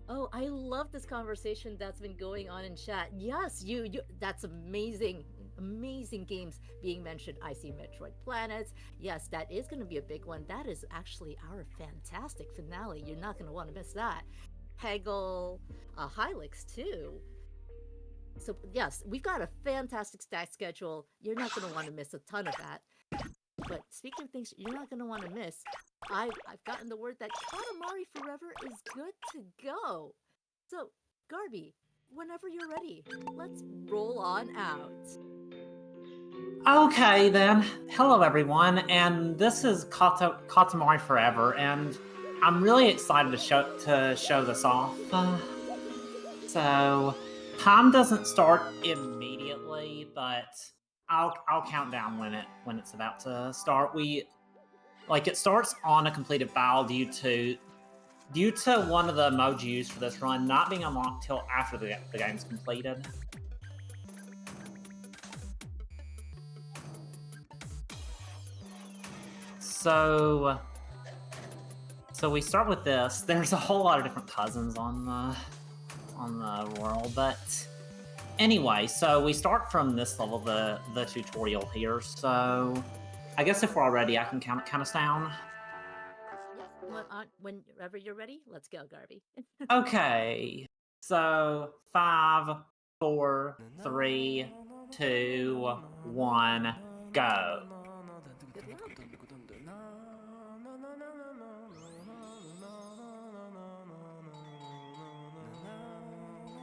Oh, I love this conversation that's been going on in chat. Yes, you that's amazing. Amazing games being mentioned. I see Metroid Planets. Yes, that is going to be a big one. That is actually our fantastic finale. You're not going to want to miss that. Hegel, Hylix too. So yes, we've got a fantastic stack schedule. You're not going to want to miss a ton of that. But speaking of things you're not going to want to miss, I've gotten the word that Katamari Forever is good to go. So, Garby, whenever you're ready, let's roll on out. Okay, then. Hello, everyone, and this is Katamari Forever, and I'm really excited to show this off. So, time doesn't start immediately, but I'll count down when it's about to start. It starts on a completed file due to one of the modes used for this run not being unlocked till after the game's completed. So we start with this. There's a whole lot of different cousins on the world, but anyway, so we start from this level, the tutorial here. So I guess if we're all ready, I can count us down. Yes, whenever you're ready, let's go, Garby. Okay. So 5, 4, 3, 2, 1, go. Good luck.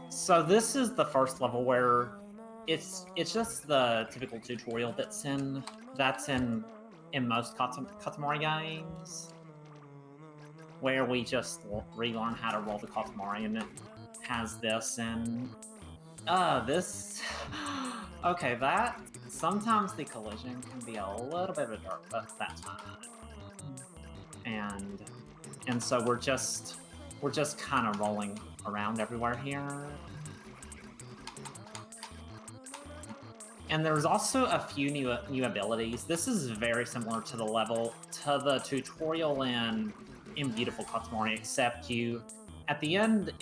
So this is the first level where it's just the typical tutorial that's in most Katamari games, where we just relearn how to roll the Katamari, and it has this and this. Okay, that sometimes the collision can be a little bit of a jerk, but that's fine. And so we're just kind of rolling around everywhere here. And there's also a few new abilities. This is very similar to the tutorial in Beautiful Katamari, except at the end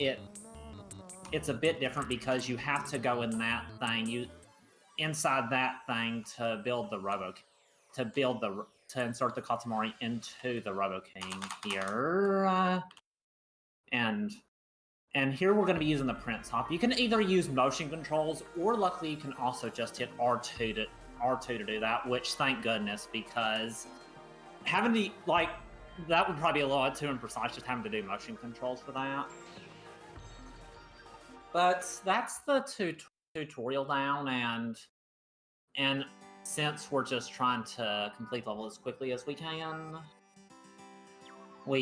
it's a bit different because you have to go in that thing inside that thing to build the to insert the Katamari into the Robo King here. And here we're going to be using the Prince Hop. You can either use motion controls, or luckily you can also just hit R2 to do that, which thank goodness, because having to, that would probably be a little too imprecise just having to do motion controls for that. But that's the tutorial down, and since we're just trying to complete the level as quickly as we can, we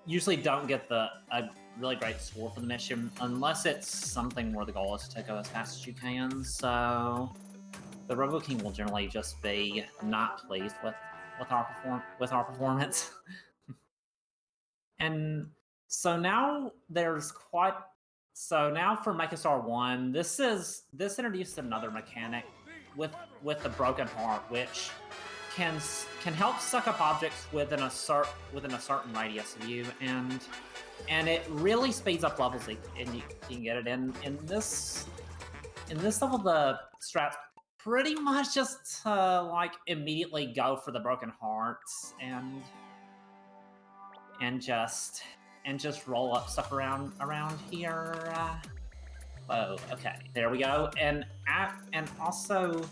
usually don't get a really great score for the mission unless it's something where the goal is to go as fast as you can. So the Robo King will generally just be not pleased with our performance. And so now now for Megastar 1, this introduced another mechanic with the Broken Heart, which can help suck up objects within a certain radius of you, and it really speeds up levels, and you can get it in this level. The strats pretty much just immediately go for the Broken Hearts and just roll up stuff around here. Whoa, okay, there we go. And also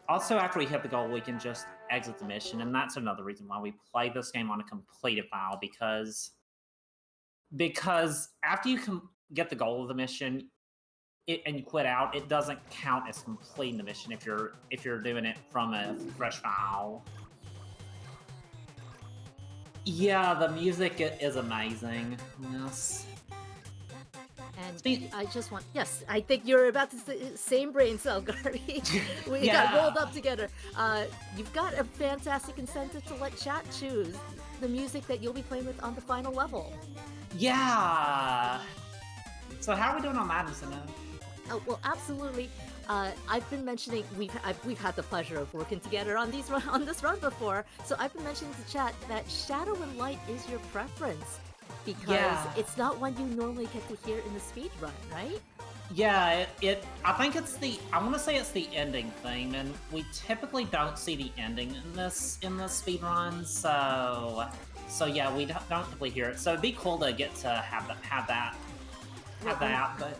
after we hit the goal, we can just exit the mission, and that's another reason why we play this game on a completed file, because after you get the goal of the mission and you quit out, it doesn't count as completing the mission if you're doing it from a fresh file. Yeah, the music is amazing. Yes. And I just want, yes, I think you're about to say same brain cell, Garby. We got rolled up together. You've got a fantastic incentive to let chat choose the music that you'll be playing with on the final level. Yeah. So how are we doing on that, Nintendo? Oh, well, absolutely. I've been mentioning we've had the pleasure of working together on this run before. So I've been mentioning to chat that Shadow and Light is your preference. because Yeah. it's not one you normally get to hear in the speed run, right? Yeah, I think it's I want to say it's the ending theme, and we typically don't see the ending in this speedrun, so yeah, we don't typically hear it. So it'd be cool to get to Well, have that, but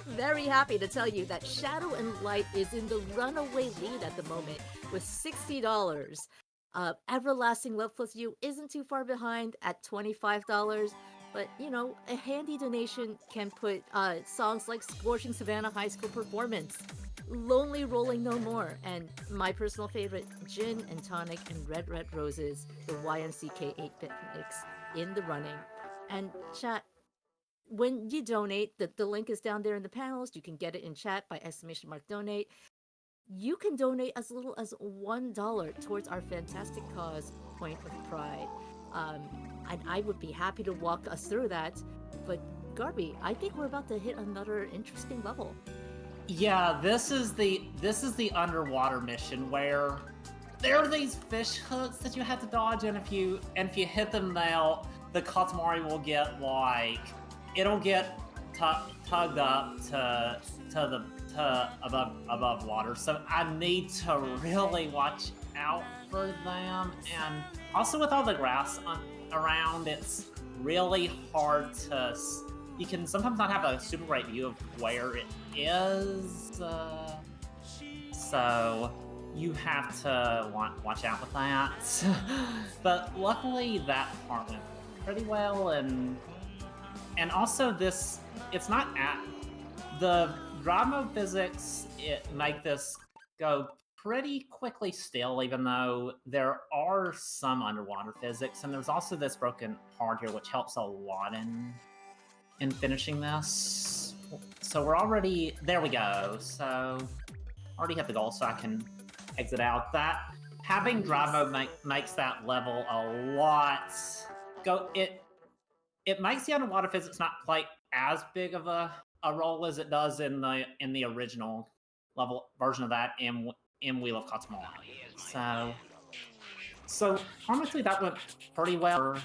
very happy to tell you that Shadow and Light is in the runaway lead at the moment with $60. Everlasting Love Plus You isn't too far behind at $25. But, you know, a handy donation can put songs like Scorching Savannah High School Performance, Lonely Rolling No More, and my personal favorite, Gin and Tonic and Red Red Roses, the YMCK 8-bit mix, in the running. And chat, when you donate, the link is down there in the panels. You can get it in chat by !donate. You can donate as little as $1 towards our fantastic cause, Point of Pride. And I would be happy to walk us through that. But Garby, I think we're about to hit another interesting level. yeah, this is the underwater mission where there are these fish hooks that you have to dodge, and if you hit them now, the Katamari will get it'll get tugged up to above water. So I need to really watch out for them, and also with all the grass around, it's really hard to. You can sometimes not have a super great view of where it is, so you have to watch out with that. But luckily, that part went pretty well, and also it's not at the drive mode physics. It make this go pretty quickly still, even though there are some underwater physics, and there's also this broken part here, which helps a lot in finishing this. So we're already there. We go. So already hit the goal, so I can exit out. That having drive mode makes that level a lot go. It makes the underwater physics not quite as big of a role as it does in the original level version of that in Wheel of Katamari. So honestly, that went pretty well.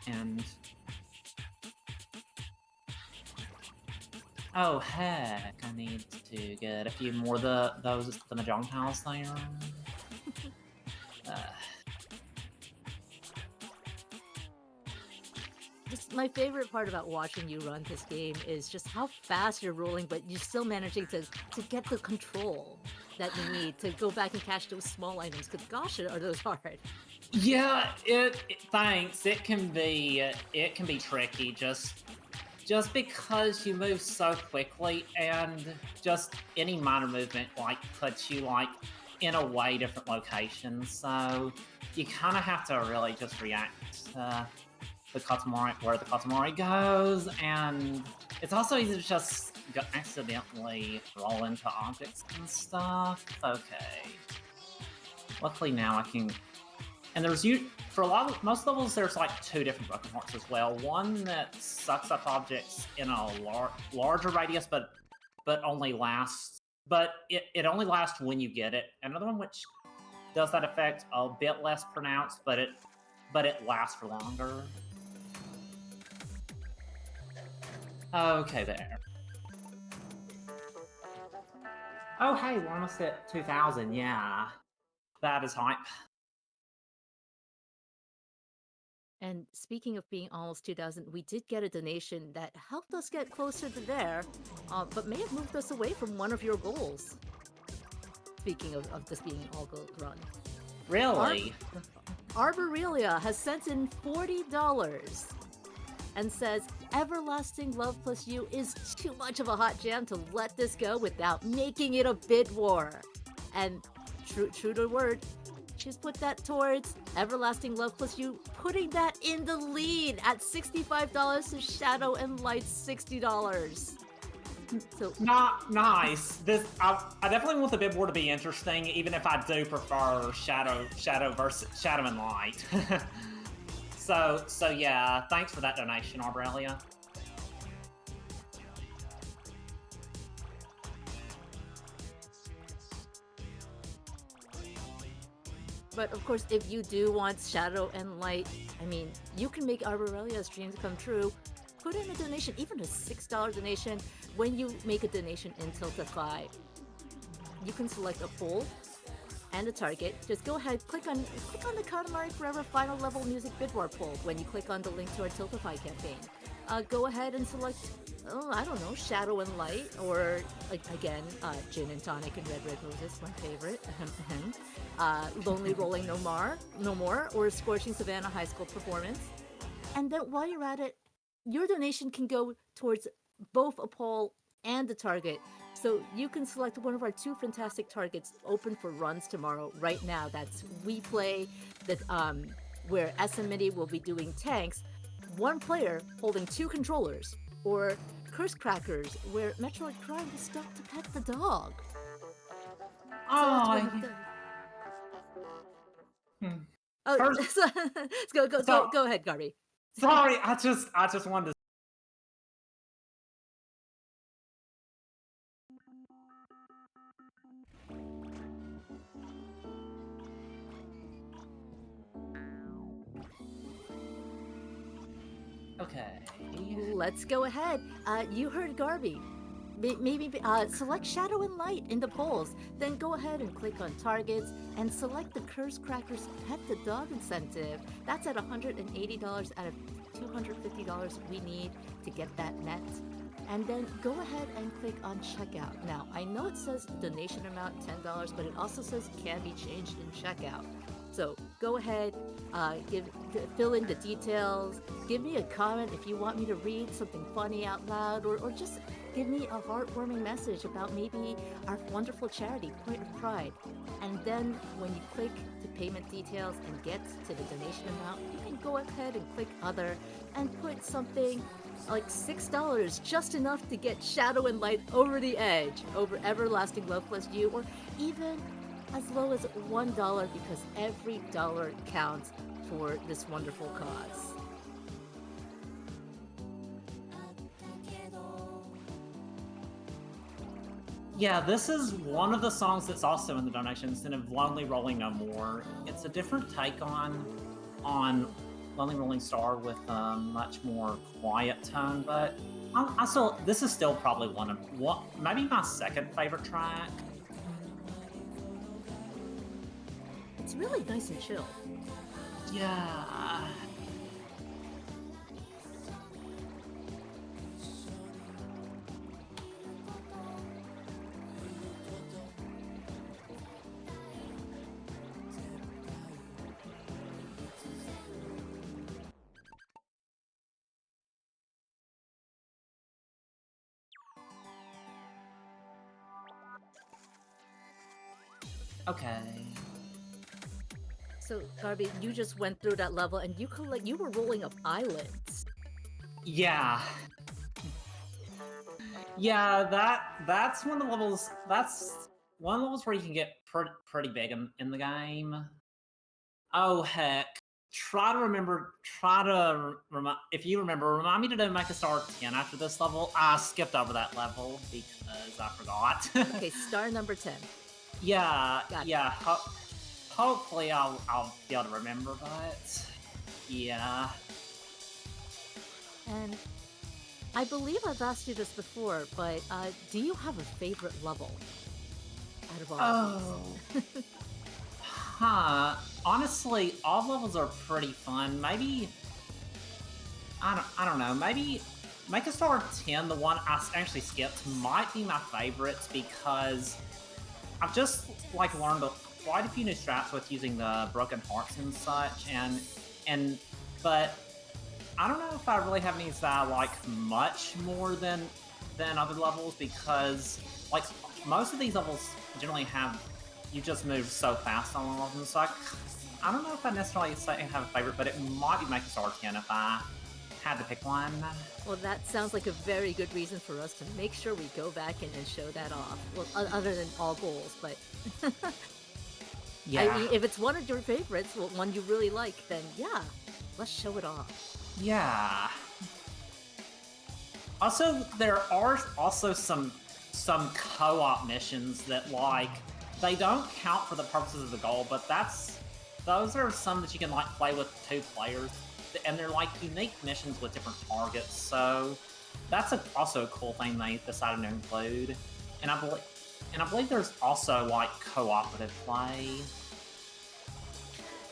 And oh heck, I need to get a few more of those the Mahjong tiles there. Just my favorite part about watching you run this game is just how fast you're rolling, but you're still managing to get the control that you need to go back and catch those small items. Because gosh, are those hard? Yeah, thanks. It can be tricky just because you move so quickly, and just any minor movement puts you in a way different location. So you kind of have to really just react to the Katamari, where the Katamari goes, and it's also easy to just accidentally roll into objects and stuff. Okay. Luckily now I can. And there's for most levels, there's two different broken hearts as well. One that sucks up objects in a larger radius, but only lasts. But it only lasts when you get it. Another one which does that effect a bit less pronounced, but it lasts for longer. Okay, there. Oh hey, we're almost at 2,000. Yeah, that is hype. And speaking of being almost 2,000, we did get a donation that helped us get closer to there, but may have moved us away from one of your goals. Speaking of this being an all-gold run. Really? Arborelia has sent in $40 and says, Everlasting Love Plus You is too much of a hot jam to let this go without making it a bid war. And true to word, she's put that towards Everlasting Love Plus You, putting that in the lead at $65 to Shadow and Light's $60. So not nice. I definitely want the bid war to be interesting, even if I do prefer Shadow versus Shadow and Light. So yeah, thanks for that donation, Aurelia. But of course, if you do want Shadow and Light, I mean, you can make Arborelia's dreams come true. Put in a donation, even a $6 donation. When you make a donation in Tiltify, you can select a poll and a target. Just go ahead, click on the Katamari Forever Final Level Music Bid War poll when you click on the link to our Tiltify campaign. Go ahead and select, I don't know, Shadow and Light, or again, Gin and Tonic and Red Roses, my favorite. Lonely Rolling No More, or Scorching Savannah High School Performance. And then while you're at it, your donation can go towards both a poll and a target. So you can select one of our 2 fantastic targets open for runs tomorrow. Right now, that's We Play, that where SMity will be doing tanks, 1 player holding 2 controllers, or Curse Crackers, where Metroid Prime was stuck to pet the dog. Oh, Oh, First, go ahead, Garby. Sorry, I just wanted to. Okay. Let's go ahead. You heard Garby. Maybe select Shadow and Light in the polls. Then go ahead and click on targets and select the Curse Crackers Pet the Dog incentive. That's at $180 out of $250 we need to get that met. And then go ahead and click on checkout. Now, I know it says donation amount $10, but it also says can be changed in checkout. So go ahead, fill in the details, give me a comment if you want me to read something funny out loud, or just give me a heartwarming message about maybe our wonderful charity, Point of Pride. And then when you click the payment details and get to the donation amount, you can go ahead and click other and put something like $6, just enough to get Shadow and Light over the edge, over Everlasting Love Plus You, or even as low as $1, because every dollar counts for this wonderful cause. Yeah, this is one of the songs that's also in the donation instead of Lonely Rolling No More. It's a different take on Lonely Rolling Star with a much more quiet tone, but this is still probably maybe my second favorite track. It's really nice and chill. Yeah. Okay. So, Garby, you just went through that level and you were rolling up eyelids. Yeah. Yeah, that's one of the levels. That's one of the levels where you can get pretty big in the game. Oh heck! If you remember, remind me to do Make a Star 10 after this level. I skipped over that level because I forgot. Okay, star number 10. Yeah, yeah. Hopefully, I'll be able to remember that. Yeah. And I believe I've asked you this before, but do you have a favorite level out of all of these? Huh. Honestly, all levels are pretty fun. Maybe I don't know. Maybe Make a Star 10, the one I actually skipped, might be my favorites because I've just learned quite a few new straps with using the broken hearts and such, but I don't know if I really have any that I like much more than other levels, because most of these levels generally you just move so fast on all of them, so I don't know if I necessarily have a favorite, but it might be Make a Star 10 if I had to pick one. Well, that sounds like a very good reason for us to make sure we go back and show that off. Well, other than all goals, but yeah. I mean, if it's one of your favorites, one you really like, then yeah, Let's show it off. Yeah. Also, there are also some co-op missions that, like, they don't count for the purposes of the goal, but those are some that you can, like, play with 2 players, and they're, like, unique missions with different targets, so that's also a cool thing they decided to include. And I believe there's also, like, cooperative play,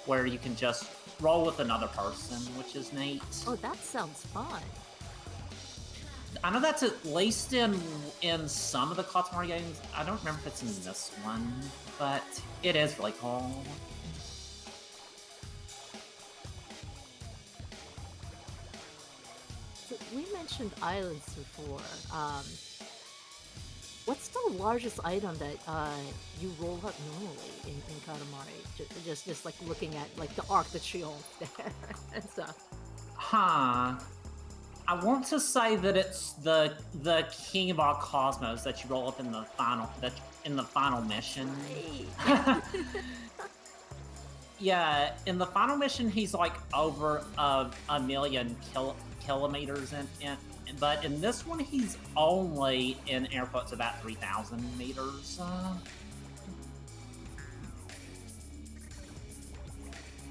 where you can just roll with another person, which is neat. Oh, that sounds fun. I know that's at least in some of the Katamari games. I don't remember if it's in this one, but it is really cool. So we mentioned islands before. What's the largest item that you roll up normally in Katamari? Just like looking at like the Arc de Triomphe there and stuff. Huh. I want to say that it's the King of all Cosmos that you roll up in the final mission. Right. Yeah, in the final mission, he's like over a million kilometers but in this one, he's only in air quotes about 3,000 meters.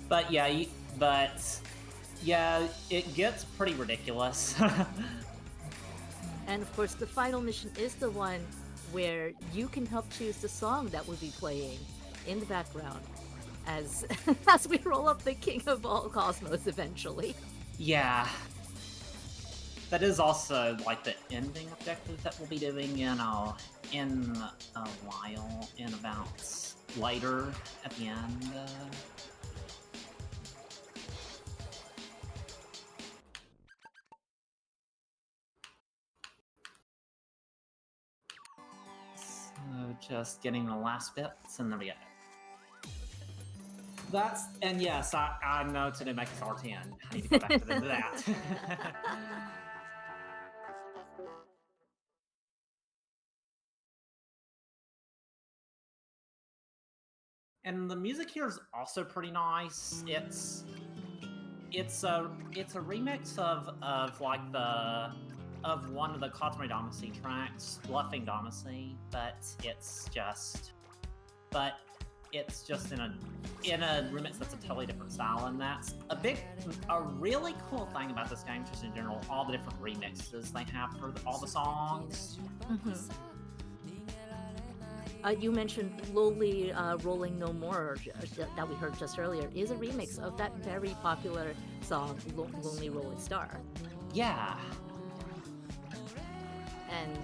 But yeah, it gets pretty ridiculous. And of course, the final mission is the one where you can help choose the song that will be playing in the background as as we roll up the King of all Cosmos eventually. Yeah. That is also like the ending objective that we'll be doing in a while, in about later at the end. So just getting the last bits, and there we go. And yes, I know to make this R10. I need to go back to that. And the music here is also pretty nice. It's a remix of like of one of the Katamari Damacy tracks, Bluffing Damacy, but it's just in a remix that's a totally different style, and that's a really cool thing about this game, just in general, all the different remixes they have for all the songs. Mm-hmm. You mentioned Lonely Rolling No More that we heard just earlier is a remix of that very popular song Lonely Rolling Star. Yeah. And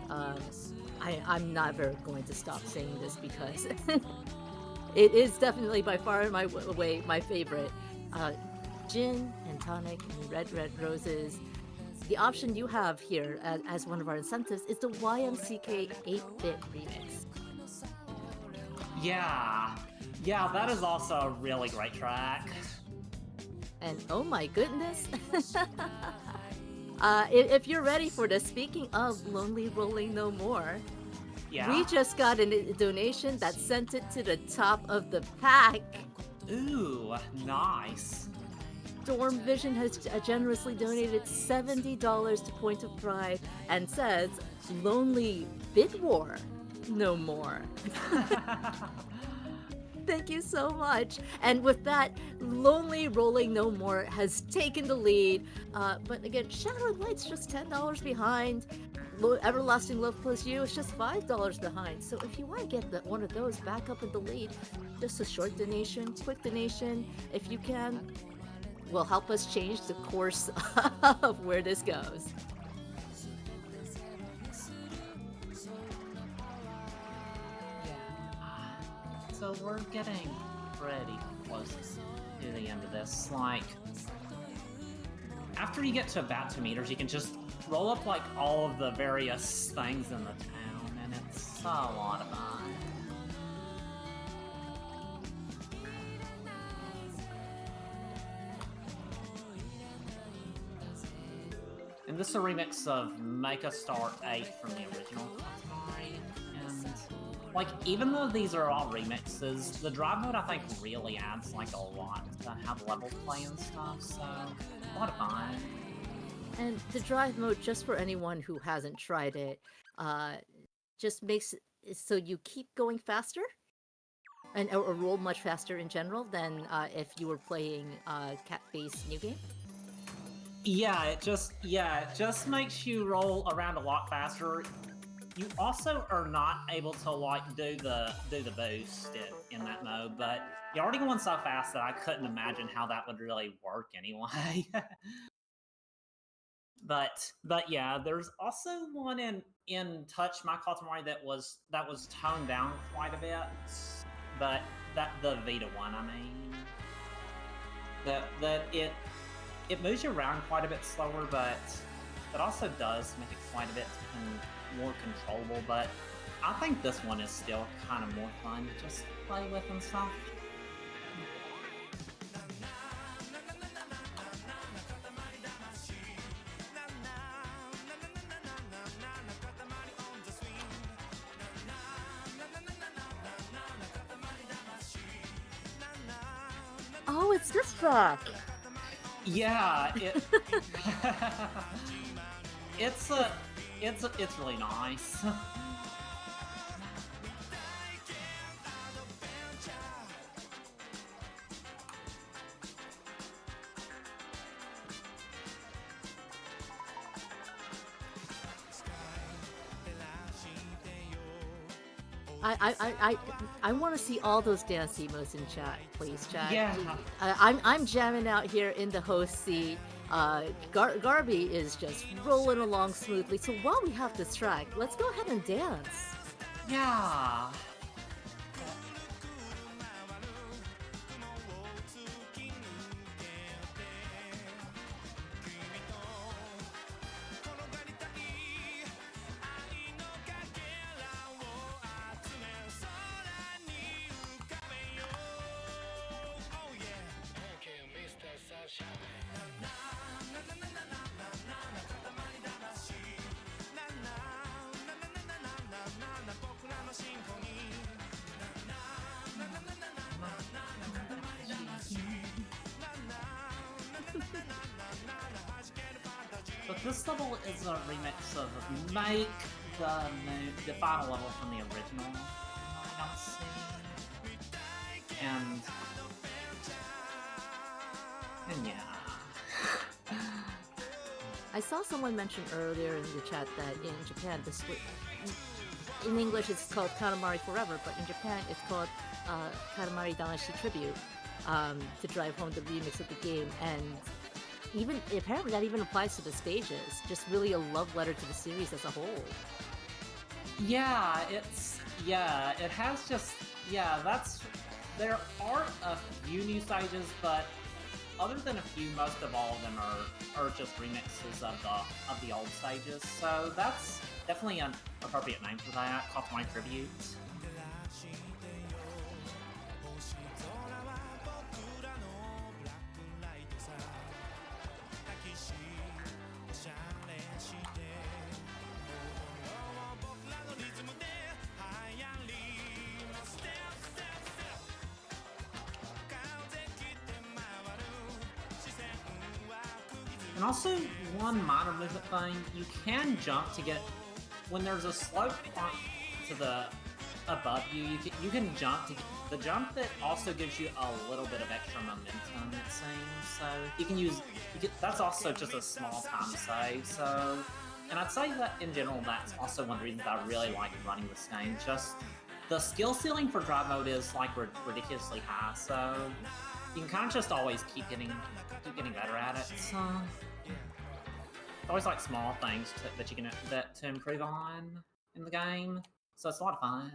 I'm never going to stop saying this because it is definitely by far and away my favorite. Gin and tonic and red roses. The option you have here as one of our incentives is the YMCK 8-bit remix. Yeah, that is also a really great track. And oh my goodness, if you're ready for this, speaking of Lonely Rolling No More, yeah, we just got a donation that sent it to the top of the pack. Ooh, nice. Storm Vision has generously donated $70 to Point of Pride and says, Lonely Bid War no more. Thank you so much. And with that, Lonely Rolling No More has taken the lead. But again, Shadow and Light's just $10 behind. Everlasting Love Plus You is just $5 behind. So if you want to get one of those back up in the lead, just a short donation, quick donation, if you can, will help us change the course of where this goes. So we're getting pretty close to the end of this. Like, after you get to about 2 meters, you can just roll up like all of the various things in the town, and it's a lot of fun. And this is a remix of Make a Star 8 from the original Katamari, and like, even though these are all remixes, the drive mode I think really adds like a lot to how the levels play and stuff. So a lot of fun. And the drive mode, just for anyone who hasn't tried it, just makes it so you keep going faster and or roll much faster in general than if you were playing cat-based new game. Yeah, it just makes you roll around a lot faster. You also are not able to like do the boost in that mode, but you're already going so fast that I couldn't imagine how that would really work anyway. but yeah, there's also one in Touch My Katamari that was toned down quite a bit, but that the Vita one, I mean, that it moves you around quite a bit slower, but it also does make it quite a bit more controllable. But I think this one is still kind of more fun to just play with and stuff. Oh, it's this track. Yeah, it's really nice. I want to see all those dance emotes in chat, please, chat. Yeah. I'm jamming out here in the host seat. Garby is just rolling along smoothly. So while we have this track, let's go ahead and dance. Yeah. But this level is a remix of Make the final level from the original and yeah. I saw someone mention earlier in the chat that in Japan, in English it's called Katamari Forever, but in Japan it's called Katamari Damashi Tribute, to drive home the remix of the game. And even apparently that even applies to the stages. Just really a love letter to the series as a whole. Yeah, it has just there are a few new stages, but other than a few, most of all of them are just remixes of the old stages. So that's definitely an appropriate name for that, Katamari Tribute. And also, one minor movement thing, you can jump to get, when there's a slope to the above you, you can jump to get, the jump that also gives you a little bit of extra momentum, it seems. So you can use, that's also just a small time save. So, and I'd say that in general, that's also one of the reasons I really like running this game. Just the skill ceiling for drive mode is like ridiculously high. So you can kind of just always keep getting better at it. So always like small things that you can to improve on in the game. So it's a lot of fun.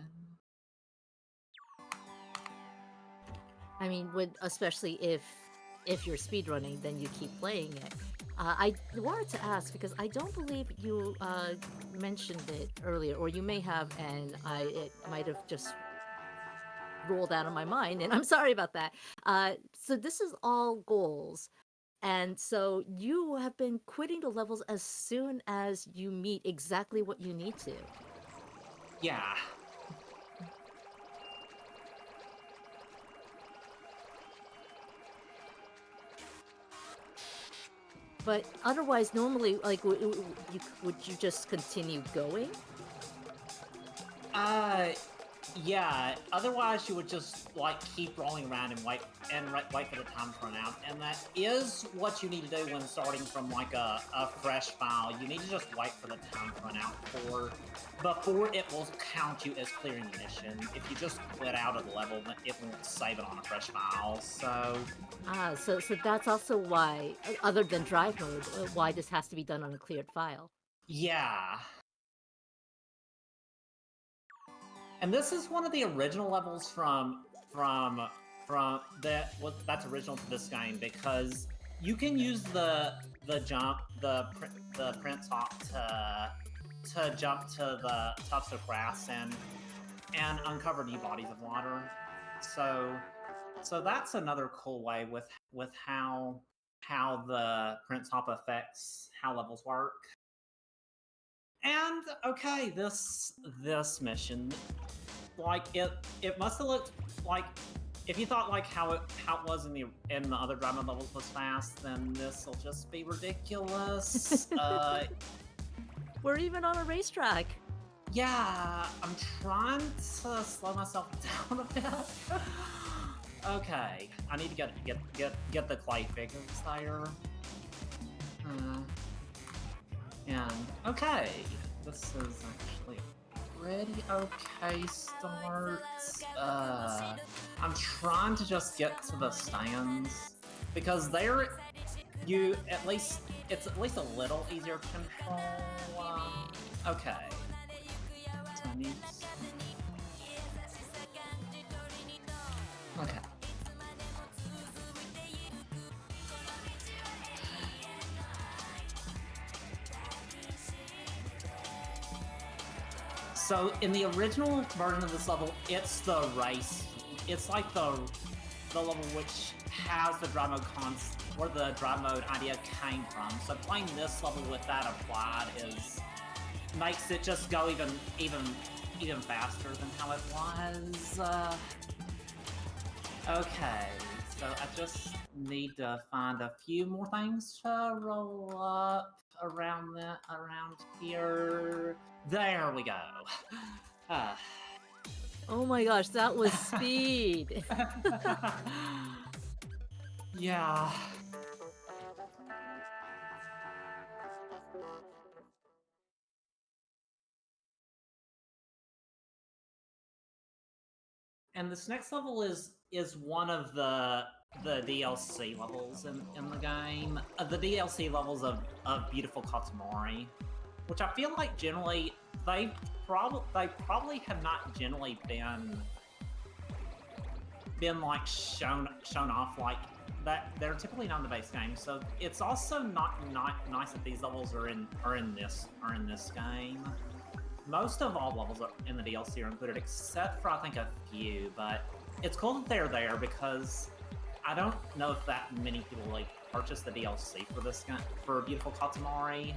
I mean, especially if you're speedrunning, then you keep playing it. I wanted to ask because I don't believe you mentioned it earlier, or you may have, and it might have just rolled out of my mind, and I'm sorry about that. So this is all goals, and so you have been quitting the levels as soon as you meet exactly what you need to. Yeah. But otherwise, normally, like, would you just continue going? Uh, yeah. Otherwise, you would just like keep rolling around and wait for the time to run out. And that is what you need to do when starting from like a fresh file. You need to just wait for the time to run out before it will count you as clearing the mission. If you just quit out of the level, then it won't save it on a fresh file. So So that's also why, other than drive mode, why this has to be done on a cleared file. yeah. And this is one of the original levels from that's original to this game, because you can use the print top to jump to the tufts of grass and uncover new bodies of water. So that's another cool way with how the print top affects how levels work. And okay, this mission, like it must have looked like, if you thought like how it was in the other drama levels was fast, then this will just be ridiculous. We're even on a racetrack. Yeah, I'm trying to slow myself down a bit. Okay, I need to get the clay figures there. And okay, this is actually a pretty okay start. I'm trying to just get to the stands, because it's at least a little easier to control. Okay. So I need... Okay. So in the original version of this level, it's the race. It's like the level which has the drive mode where the drive mode idea came from. So playing this level with that applied makes it just go even faster than how it was. Okay, so I just need to find a few more things to roll up around here. There we go. Oh my gosh, that was speed. Yeah. And this next level is one of the DLC levels in the game. The DLC levels of Beautiful Katamari, which I feel like generally they probably have not generally been like shown off like that. They're typically not in the base game, so it's also not nice that these levels are in this game. Most of all levels in the DLC are included, except for I think a few, but it's cool that they're there, because I don't know if that many people like purchased the DLC for this game, for Beautiful Katamari.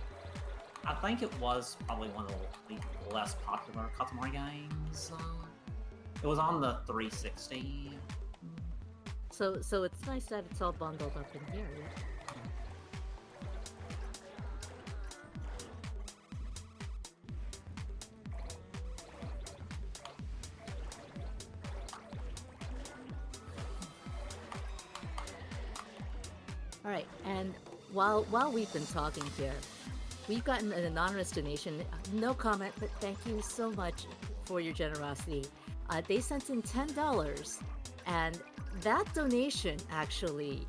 I think it was probably one of the less popular Katamari games. It was on the 360. So it's nice that it's all bundled up in here. Yeah? All right, and while we've been talking here, we've gotten an anonymous donation. No comment, but thank you so much for your generosity. They sent in $10, and that donation actually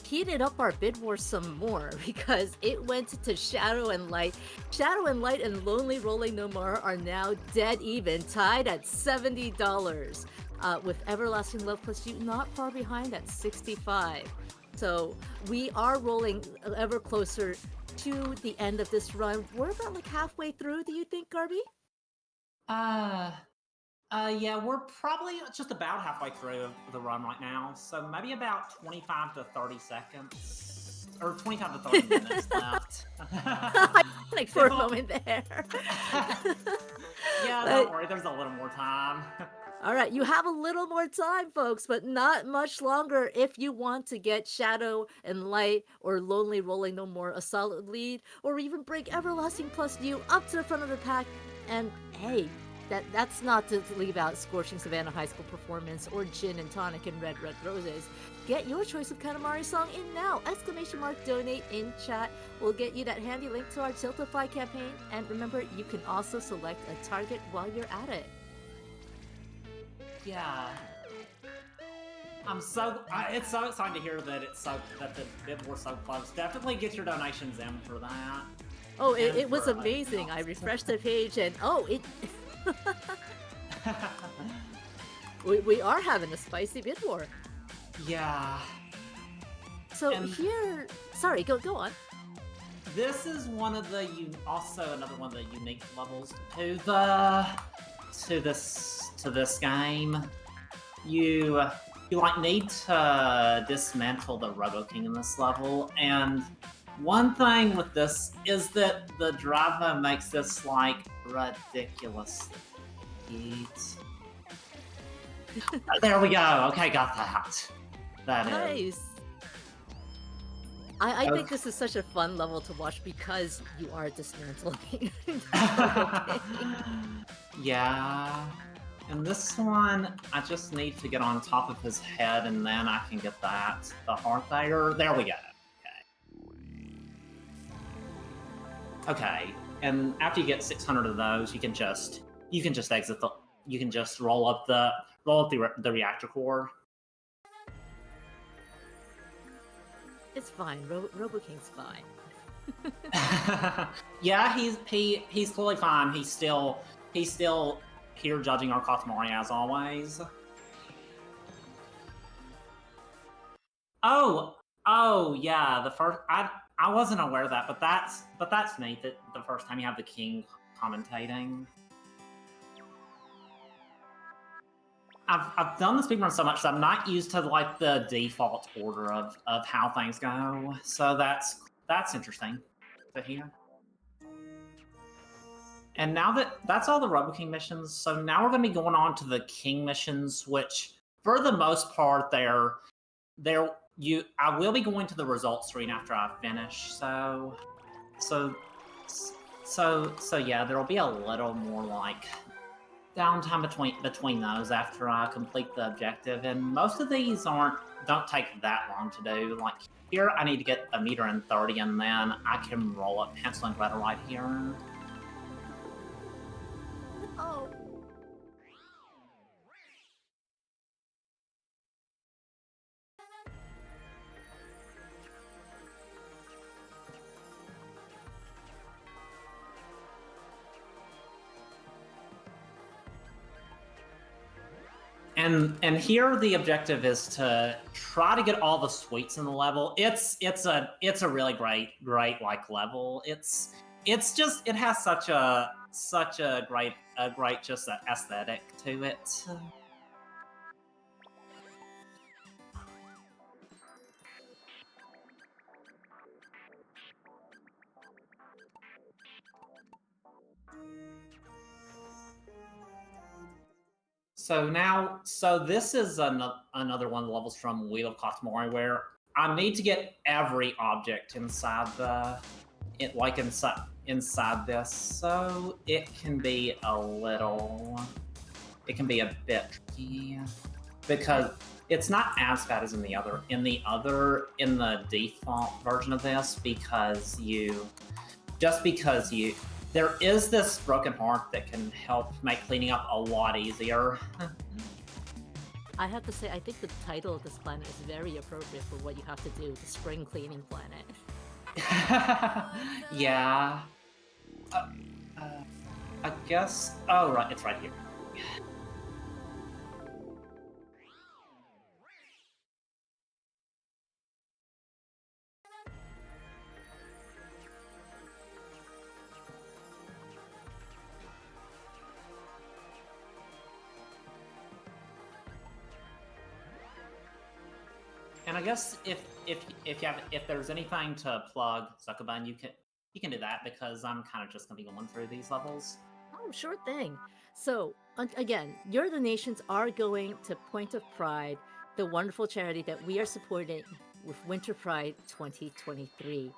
heated up our bid war some more, because it went to Shadow and Light. Shadow and Light and Lonely Rolling No More are now dead even, tied at $70, with Everlasting Love Plus You not far behind at $65. So we are rolling ever closer to the end of this run. We're about like halfway through, do you think, Garby? Yeah, we're probably just about halfway through the run right now, so maybe about 25 to 30 seconds, or 25 to 30 minutes left. Like for a moment there. Yeah, don't worry, there's a little more time. All right, you have a little more time, folks, but not much longer if you want to get Shadow and Light or Lonely Rolling No More a solid lead, or even break Everlasting Plus You up to the front of the pack. And hey, that's not to leave out Scorching Savannah High School Performance or Gin and Tonic and Red Red Roses. Get your choice of Katamari song in now! Exclamation mark donate in chat. We'll get you that handy link to our Tiltify campaign. And remember, you can also select a target while you're at it. Yeah. It's so exciting to hear that that the bid were so close. Definitely get your donations in for that. Oh, it was amazing. I refreshed the page and it we are having a spicy bid war. Yeah. So here, sorry, go on. This is one of the also another one of the unique levels to this game. You like need to dismantle the Robo King in this level, and one thing with this is that the driver makes this like ridiculous heat. There we go. Okay, got that. Nice. I think this is such a fun level to watch because you are dismantling. Yeah. And this one, I just need to get on top of his head, and then I can get that. The heart there. There we go. Okay. And after you get 600 of those, you can just exit the. You can just roll up the reactor core. It's fine. Robo King's fine. Yeah, he's totally fine. He's still here judging our Katamari as always. Oh yeah, the first I wasn't aware of that, but that's neat that the first time you have the king commentating. I've done the speedrun so much that I'm not used to like the default order of how things go. So that's interesting to hear. And now that's all the Robo King missions, so now we're going to be going on to the King missions, which for the most part I will be going to the results screen after I finish. So yeah, there will be a little more like downtime between those after I complete the objective, and most of these don't take that long to do. Like here, I need to get 1.30 meters, and then I can roll up Hansel and Gretel right here. Oh. And here the objective is to try to get all the sweets in the level. It's a really great like level. It's just it has such a great just aesthetic to it. So this is another one of the levels from Wheel of Katamari where I need to get every object inside inside this, so it can be a bit tricky because it's not as bad as in the default version of this because there is this broken heart that can help make cleaning up a lot easier. I have to say, I think the title of this planet is very appropriate for what you have to do, the spring cleaning planet. Yeah. I guess... Oh, right, it's right here. And I guess if there's anything to plug, Zuckerman, you can do that because I'm kind of just gonna be going through these levels. Oh, sure thing. So, again, You're the Nations are going to Point of Pride, the wonderful charity that we are supporting with Winter Pride 2023.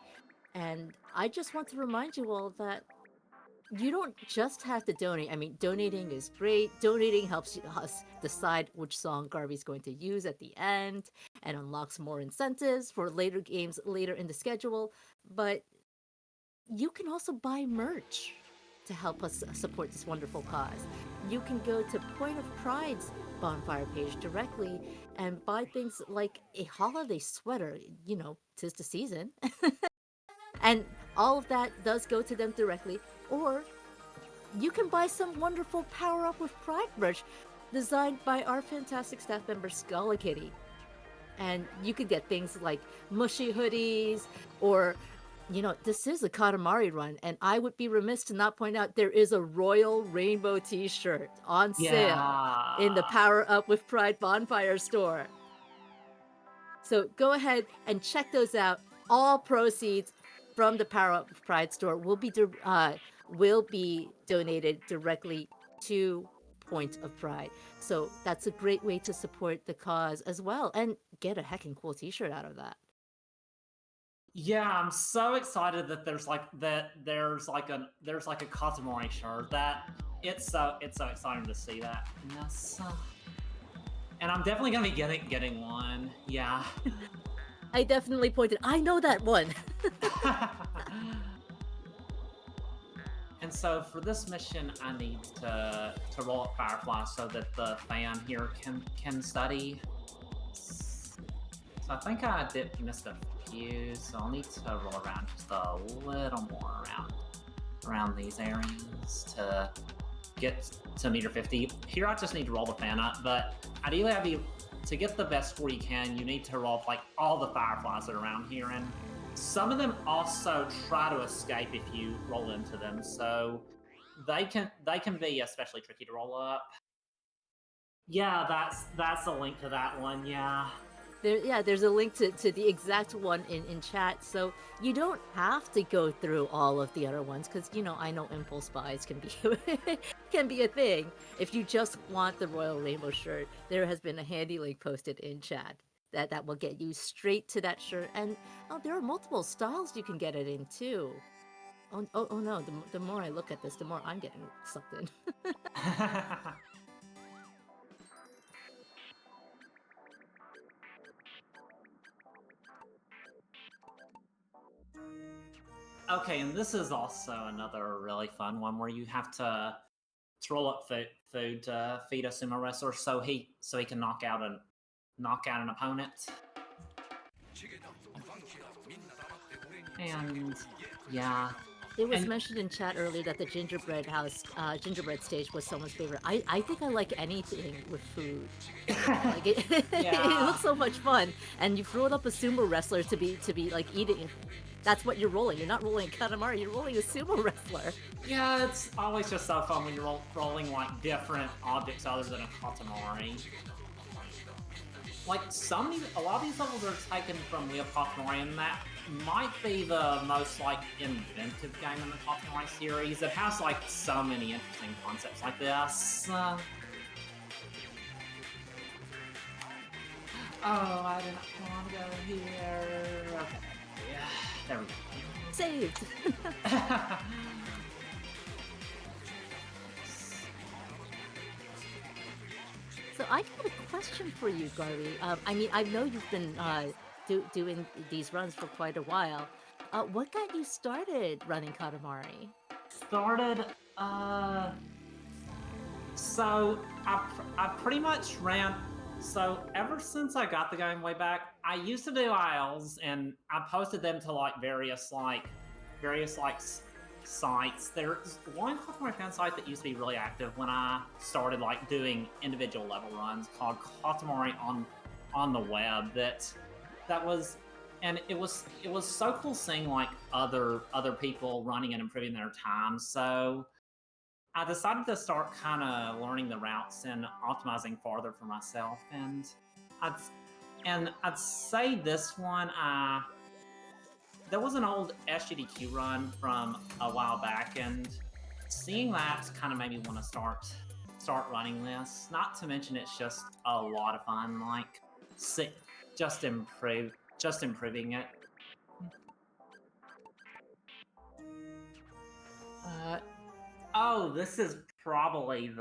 And I just want to remind you all that you don't just have to donate. I mean, donating is great. Donating helps us decide which song Garvey's going to use at the end and unlocks more incentives for later games later in the schedule. But you can also buy merch to help us support this wonderful cause. You can go to Point of Pride's bonfire page directly and buy things like a holiday sweater. Tis the season. And all of that does go to them directly. Or you can buy some wonderful Power Up with Pride merch designed by our fantastic staff member Skulla Kitty. And you could get things like mushy hoodies or this is a Katamari run, and I would be remiss to not point out there is a Royal Rainbow t-shirt on sale in the Yeah. Power Up with Pride Bonfire store. So go ahead and check those out. All proceeds from the Power Up with Pride store will be donated directly to Point of Pride. So that's a great way to support the cause as well and get a heckin' cool t-shirt out of that. Yeah, I'm so excited that there's like a Katamari shirt. That it's so exciting to see that. Yes. And I'm definitely gonna be getting one. Yeah. I definitely pointed. I know that one. And so for this mission, I need to roll up Firefly so that the fan here can study. So I think I missed a few, so I'll need to roll around just a little more around these areas to get to meter 50. Here I just need to roll the fan up, but ideally to get the best score you can, you need to roll up like all the fireflies that are around here, and some of them also try to escape if you roll into them, so they can be especially tricky to roll up. Yeah, that's a link to that one, yeah. There's a link to the exact one in chat, so you don't have to go through all of the other ones because I know impulse buys can be can be a thing. If you just want the Royal Rainbow shirt, there has been a handy link posted in chat that will get you straight to that shirt, and there are multiple styles you can get it in too. Oh no! The more I look at this, the more I'm getting sucked in. Okay, and this is also another really fun one where you have to roll up food to feed a sumo wrestler so he can knock out an opponent. And yeah, It was and mentioned in chat earlier that the gingerbread stage was someone's favorite. I think I like anything with food. Like it yeah, looks so much fun, and you throw it up a sumo wrestler to be like eating. That's what you're rolling. You're not rolling a Katamari. You're rolling a sumo wrestler. yeah, it's always just so fun when you're rolling like different objects other than a Katamari. Like a lot of these levels are taken from Wheel of Katamari, and that might be the most like inventive game in the Katamari series. It has like so many interesting concepts like this. Oh, I didn't want to go here. Okay, yeah, there we go. Saved. So I got a question for you, Garvey. I mean, I know you've been doing these runs for quite a while. What got you started running Katamari? Started, so I pretty much ran. So ever since I got the game way back, I used to do ILs and I posted them to like various sites. There's one Katamari fan site that used to be really active when I started like doing individual level runs called Katamari on the web. That was, and it was so cool seeing like other people running and improving their time. So I decided to start kind of learning the routes and optimizing farther for myself, and I'd say this one there was an old SGDQ run from a while back, and seeing that kind of made me want to start running this. Not to mention, it's just a lot of fun. Like, just improving it. Oh, this is probably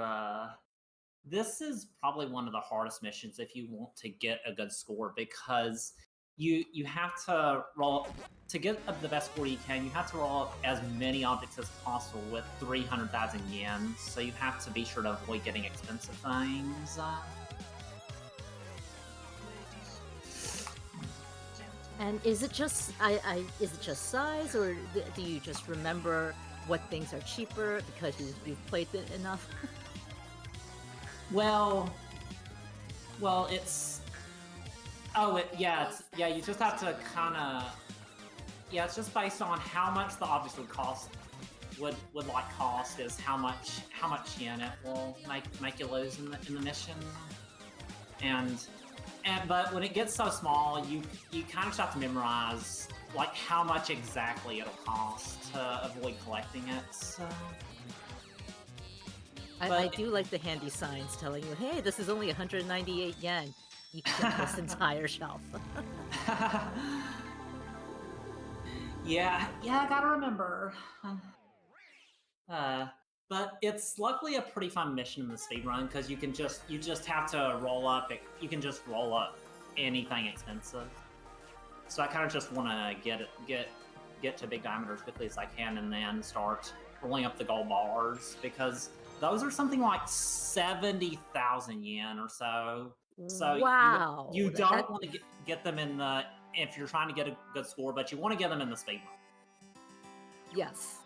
one of the hardest missions if you want to get a good score, because you have to roll to get up the best score you can. You have to roll up as many objects as possible with 300,000 yen. So you have to be sure to avoid getting expensive things. And is it just is it just size, or do you just remember what things are cheaper because you've played it enough? Well, it's you just have to kind of it's just based on how much the objects would cost is how much yen it will make you lose in the mission. But when it gets so small, you kind of just have to memorize like how much exactly it'll cost to avoid collecting it. So. I do like the handy signs telling you, hey, this is only 198 yen. You can get this entire shelf. yeah, I gotta remember. But it's luckily a pretty fun mission in the speedrun, because you just have to roll up. You can just roll up anything expensive. So I kind of just want to get to big diameter as quickly as I can, and then start rolling up the gold bars, because those are something like 70,000 yen or so. So wow, you don't want to get them in the if you're trying to get a good score, but you want to get them in the speedrun. Yes.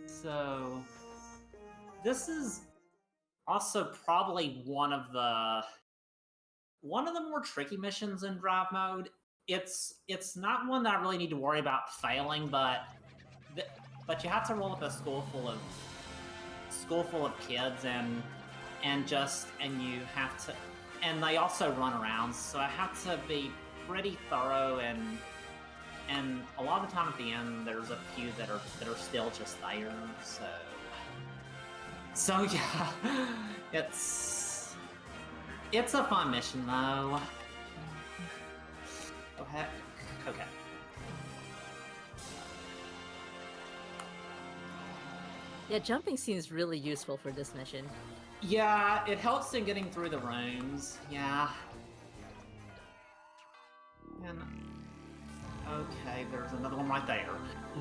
So this is also probably one of the more tricky missions in drive mode. It's not one that I really need to worry about failing, but you have to roll up a school full of kids, and you have to, and they also run around, so I have to be pretty thorough, and a lot of the time at the end there's a few that are still just there. So yeah, it's a fun mission though. Oh heck. Okay. Yeah, jumping seems really useful for this mission. Yeah, it helps in getting through the rooms. Yeah. And okay, there's another one right there.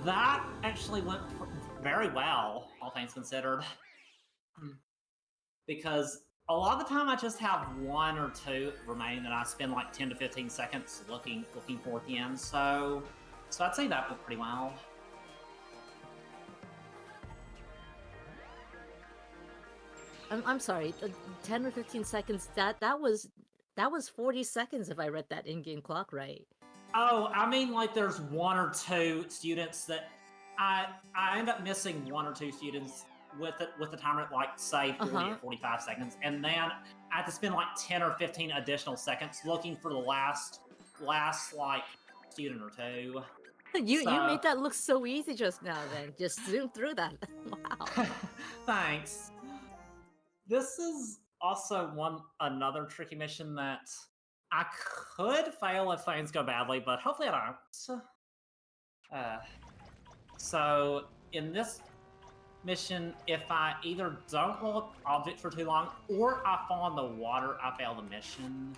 That actually went very well, all things considered. Because a lot of the time I just have one or two remaining, and I spend like 10 to 15 seconds looking for at the end. So I'd say that went pretty well. I'm sorry, 10 or 15 seconds. That was 40 seconds if I read that in-game clock right. Oh, I mean, like there's one or two students that I end up missing one or two students with the timer at like say 40 or 45 seconds, and then I have to spend like 10 or 15 additional seconds looking for the last like student or two. You made that look so easy just now. Then just zoom through that. Wow. Thanks. This is also another tricky mission that I could fail if things go badly, but hopefully I don't. So in this mission, if I either don't roll up objects for too long, or I fall in the water, I fail the mission.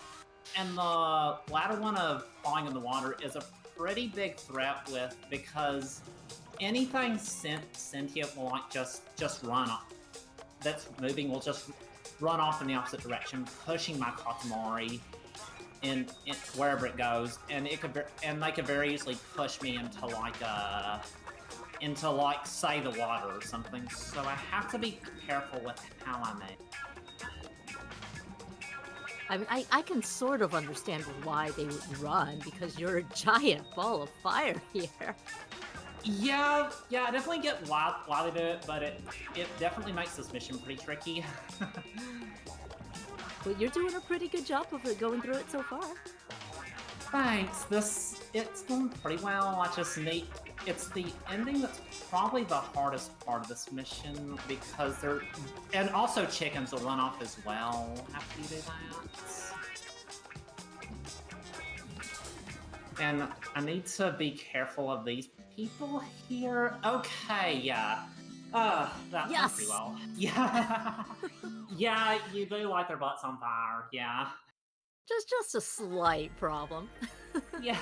And the latter one of falling in the water is a pretty big threat because anything sentient will like just run off. That's moving will just run off in the opposite direction, pushing my Katamari in wherever it goes, and they could very easily push me into say the water or something. So I have to be careful with how I make. I mean, I can sort of understand why they would run, because you're a giant ball of fire here. Yeah, I definitely get why they do it, but it definitely makes this mission pretty tricky. Well, you're doing a pretty good job of it going through it so far. Thanks. It's going pretty well. I just need. It's the ending that's probably the hardest part of this mission because they're, and also chickens will run off as well after you do that. And I need to be careful of these people here. Okay, yeah. That went pretty Yes! well. Yeah. Yeah, you do light their butts on fire. Yeah. Just a slight problem. Yeah.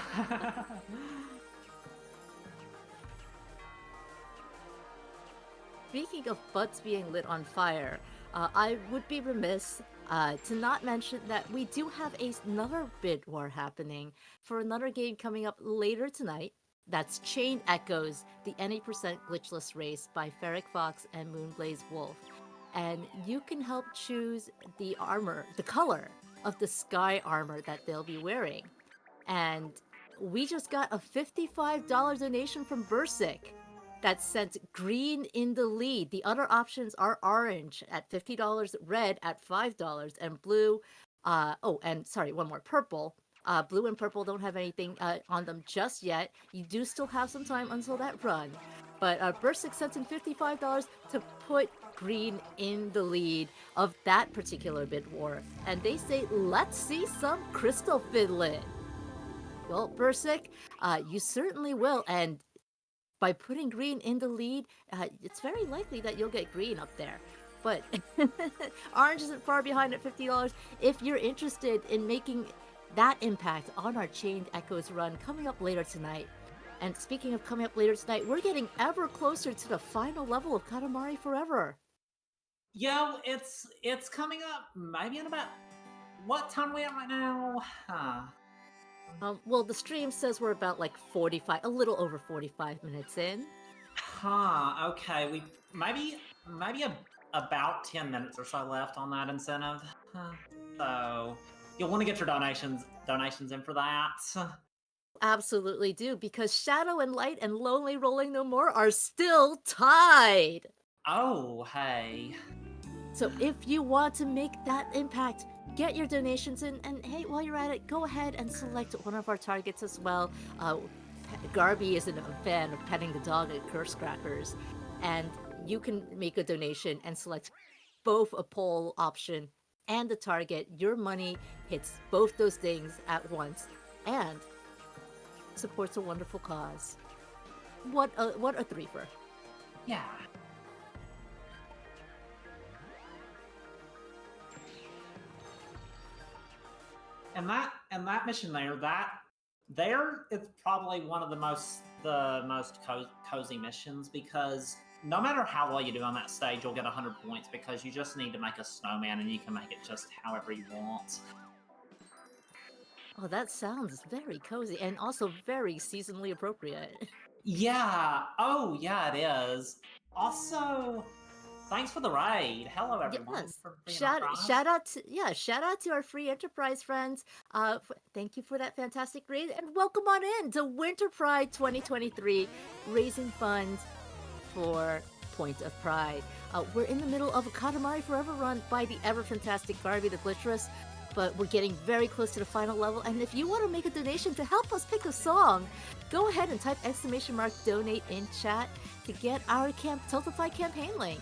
Speaking of butts being lit on fire, I would be remiss to not mention that we do have another bid war happening for another game coming up later tonight. That's Chained Echoes, the any% glitchless race by Ferric Fox and Moonblaze Wolf. And you can help choose the armor, the color of the sky armor that they'll be wearing. And we just got a $55 donation from Bursic that sent green in the lead. The other options are orange at $50, red at $5, and blue. One more, purple. Blue and purple don't have anything on them just yet. You do still have some time until that run. But Bursic sent in $55 to put green in the lead of that particular bid war. And they say, let's see some crystal fiddling. Well, Bursic, you certainly will. And by putting green in the lead, it's very likely that you'll get green up there. But orange isn't far behind at $50. If you're interested in making that impact on our Chained Echoes run coming up later tonight. And speaking of coming up later tonight, we're getting ever closer to the final level of Katamari Forever. Yeah, it's coming up maybe in about, what time are we at right now? Well, the stream says we're about like a little over 45 minutes in. Okay. We maybe about 10 minutes or so left on that incentive. So you'll want to get your donations in for that. Absolutely do, because Shadow and Light and Lonely Rolling No More are still tied. Oh, hey. So if you want to make that impact, get your donations in, and hey, while you're at it, go ahead and select one of our targets as well. Garby isn't a fan of petting the dog at Curse Crackers, and you can make a donation and select both a poll option and the target. Your money hits both those things at once and supports a wonderful cause. What a threefer. Yeah. And that mission there it's probably one of the most cozy missions, because no matter how well you do on that stage, you'll get 100 points because you just need to make a snowman and you can make it just however you want. Oh, that sounds very cozy and also very seasonally appropriate. Yeah. Oh, yeah, it is. Also, thanks for the raid. Hello, everyone. Yes. For free Shout enterprise. shout out to our free enterprise friends. Thank you for that fantastic raid, and welcome on in to Winter Pride 2023, raising funds for Point of Pride. We're in the middle of a Katamari Forever run by the ever fantastic Garby the Glitchress, but we're getting very close to the final level. And if you want to make a donation to help us pick a song, go ahead and type !donate in chat to get our Tiltify campaign link.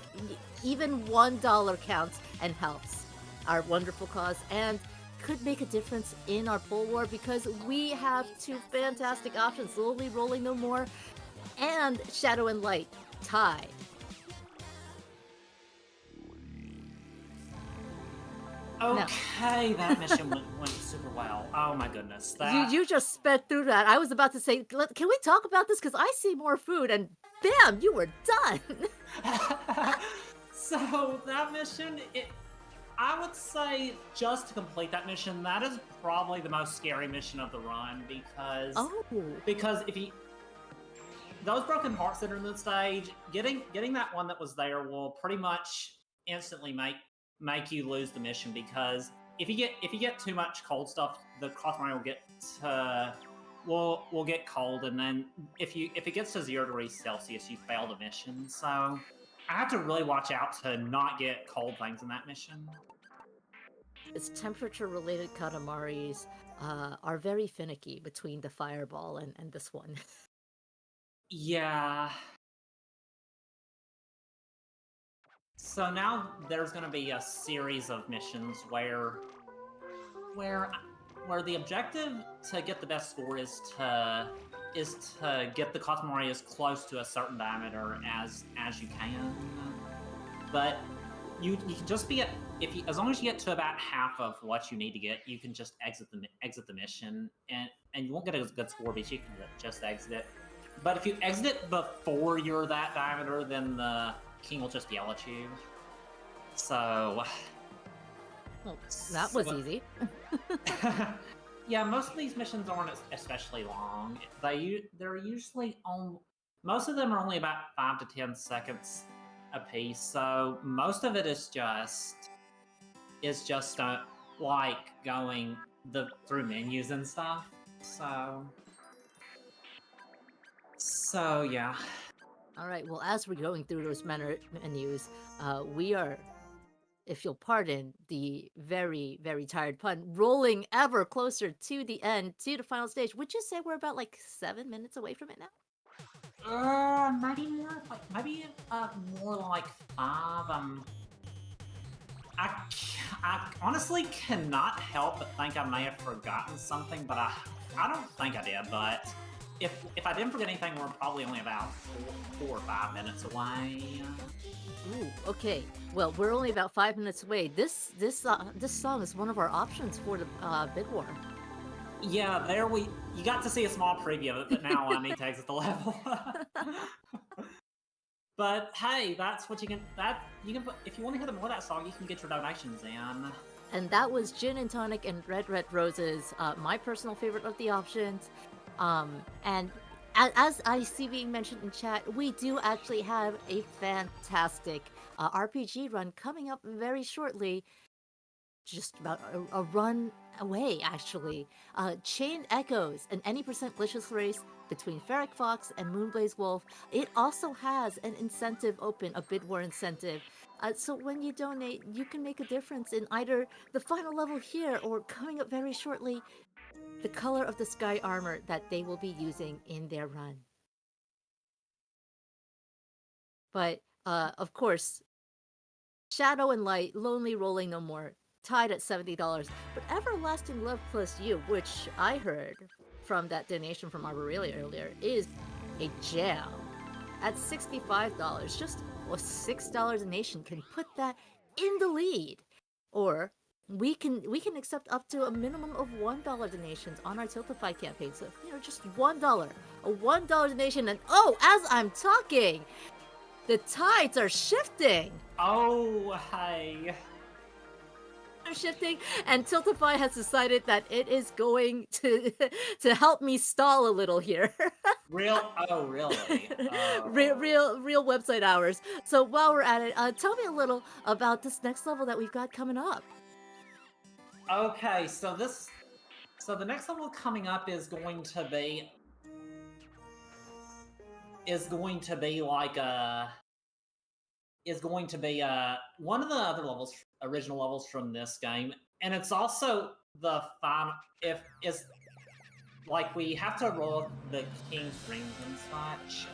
Even $1 counts and helps our wonderful cause and could make a difference in our poll war, because we have two fantastic options: Slowly Rolling No More and Shadow and Light tied. Okay, that mission went super well. Oh my goodness. You just sped through that. I was about to say, can we talk about this? Because I see more food, and bam, you were done. So that mission, I would say, just to complete that mission, that is probably the most scary mission of the run, because if you, those broken hearts that are in the stage, getting that one that was there will pretty much instantly make you lose the mission, because if you get too much cold stuff, the Katamari will get cold, and then if it gets to 0 degrees Celsius, you fail the mission. So I have to really watch out to not get cold things in that mission. Its temperature-related Katamaris are very finicky between the fireball and this one. Yeah. So now there's going to be a series of missions where where the objective to get the best score is to get the Katamari as close to a certain diameter as you can. But you can just be at if you as long as you get to about half of what you need to get, you can just exit the mission and you won't get a good score, but you can just exit it. But if you exit it before you're that diameter, then the king will just yell at you. So, Well, that was easy. yeah, most of these missions aren't especially long. They're usually on. Most of them are only about 5 to 10 seconds a piece. So most of it is just like going through menus and stuff. So yeah. All right, well, as we're going through those menus, we are, if you'll pardon the very, very tired pun, rolling ever closer to the end, to the final stage. Would you say we're about like 7 minutes away from it now? Maybe more. Maybe more like 5. I honestly cannot help but think I may have forgotten something, but I don't think I did. But if I didn't forget anything, we're probably only about 4 or 5 minutes away. Ooh, okay. Well, we're only about 5 minutes away. This song is one of our options for the bid war. Yeah, you got to see a small preview of it, but now I need to exit the level. But hey, that's what you can. If you want to hear more of that song, you can get your donations in. And that was Gin and Tonic and Red Red Roses, my personal favorite of the options. And as I see being mentioned in chat, we do actually have a fantastic RPG run coming up very shortly. Just about a run away, actually. Chain Echoes, an any percent glitchless race between Ferric Fox and Moonblaze Wolf. It also has an incentive open, a bid war incentive. So when you donate, you can make a difference in either the final level here or coming up very shortly, the color of the sky armor that they will be using in their run. But of course, Shadow and Light, Lonely Rolling No More, tied at $70. But Everlasting Love Plus You, which I heard from that donation from Arborelia earlier, is a jam at $65. Just $6 a nation can put that in the lead. Or we can accept up to a minimum of $1 donations on our Tiltify campaign. So just $1, a $1 donation, and as I'm talking, the tides are shifting. Oh, hey. Are shifting, and Tiltify has decided that it is going to help me stall a little here. Oh, really? Oh. Real website hours. So while we're at it, tell me a little about this next level that we've got coming up. Okay, so the next level coming up is going to be like one of the other original levels from this game, and it's also the final. If is like we have to roll the king's rings and such,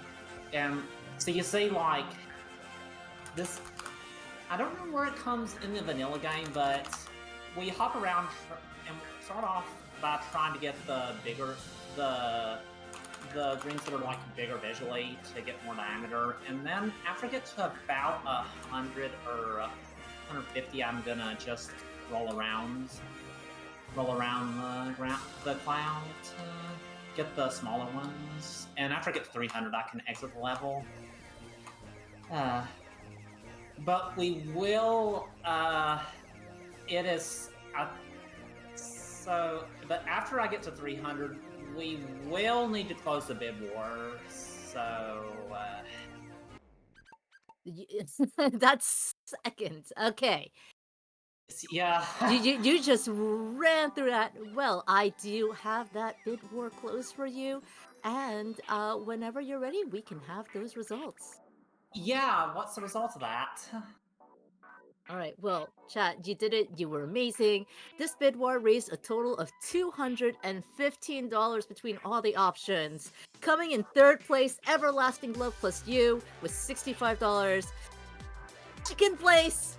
and so you see like this. I don't know where it comes in the vanilla game, but we hop around and start off by trying to get the rings that are like bigger visually to get more diameter, and then after I get to about 100 or 150, I'm gonna just roll around the cloud to get the smaller ones, and after I get to 300, I can exit the level. But we will. It is. But after I get to 300, we will need to close the bid war. So. That's second. Okay. Yeah. you just ran through that. Well, I do have that bid war closed for you, and whenever you're ready, we can have those results. Yeah. What's the result of that? All right, well, chat, you did it. You were amazing. This bid war raised a total of $215 between all the options. Coming in third place, Everlasting Love Plus You with $65. Second place,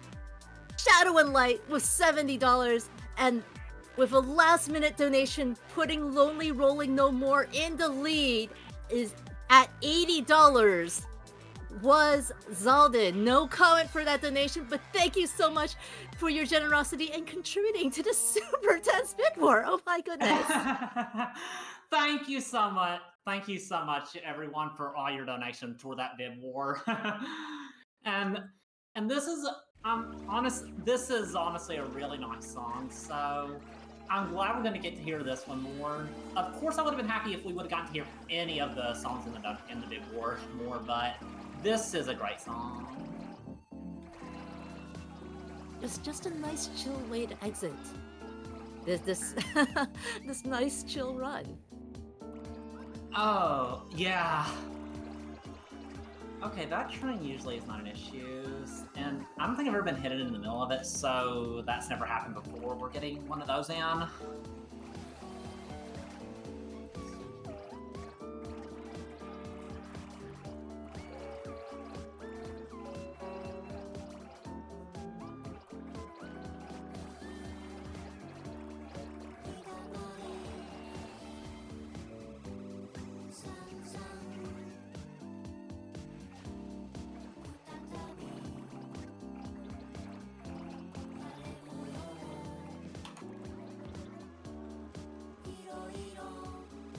Shadow and Light with $70. And with a last minute donation, putting Lonely Rolling No More in the lead is at $80. Was Zaldin. No comment for that donation, but thank you so much for your generosity and contributing to the super tense bid war. Oh my goodness. Thank you so much. Thank you so much, everyone, for all your donation for that bid war. and and this is this is honestly a really nice song. So I'm glad we're going to get to hear this one more. Of course, I would have been happy if we would have gotten to hear any of the songs in the bid war more, but this is a great song. It's just a nice chill way to exit this this nice chill run. Oh, yeah. Okay, that train usually is not an issue, and I don't think I've ever been hit in the middle of it, so that's never happened before. We're getting one of those in.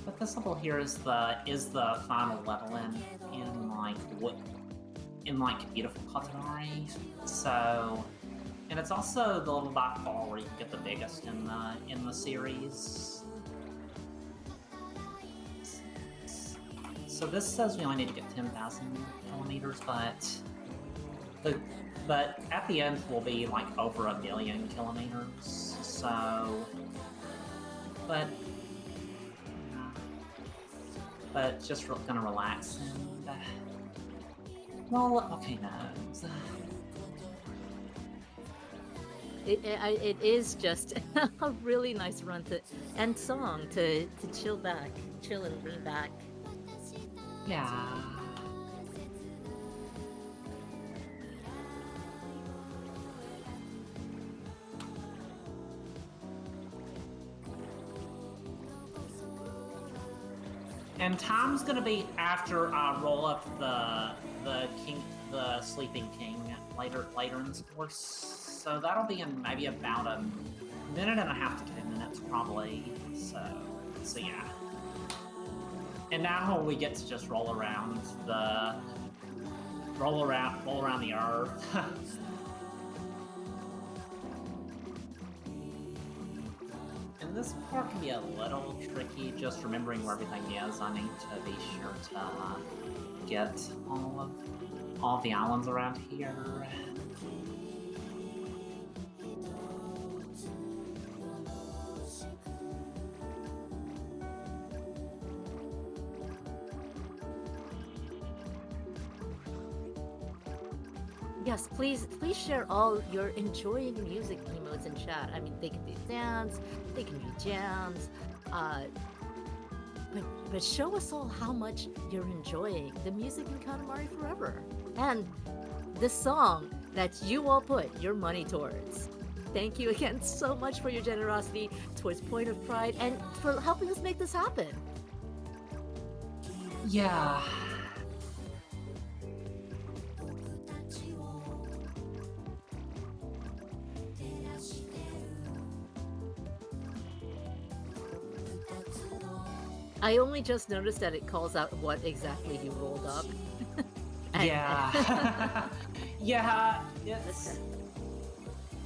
But this level here is the final level in beautiful Katamari. So, and it's also the level by far where you can get the biggest in the series. So this says we only need to get 10,000 kilometers, but at the end we'll be like over 1 million kilometers. So, but just gonna relax and well, okay, no. It is just a really nice run and song to chill and lean back. Yeah. And time's gonna be after I roll up the sleeping king later in this course. So that'll be in maybe about a minute and a half to 2 minutes probably. So yeah. And now we get to just roll around the earth. And this part can be a little tricky, just remembering where everything is. I need to be sure to get all the islands around here. Yes, please share all your enjoying music emotes in chat. I mean, they can be dance, they can be jams, but show us all how much you're enjoying the music in Katamari Forever and the song that you all put your money towards. Thank you again so much for your generosity towards Point of Pride and for helping us make this happen. Yeah. I only just noticed that it calls out what exactly you rolled up. Yeah. Yeah.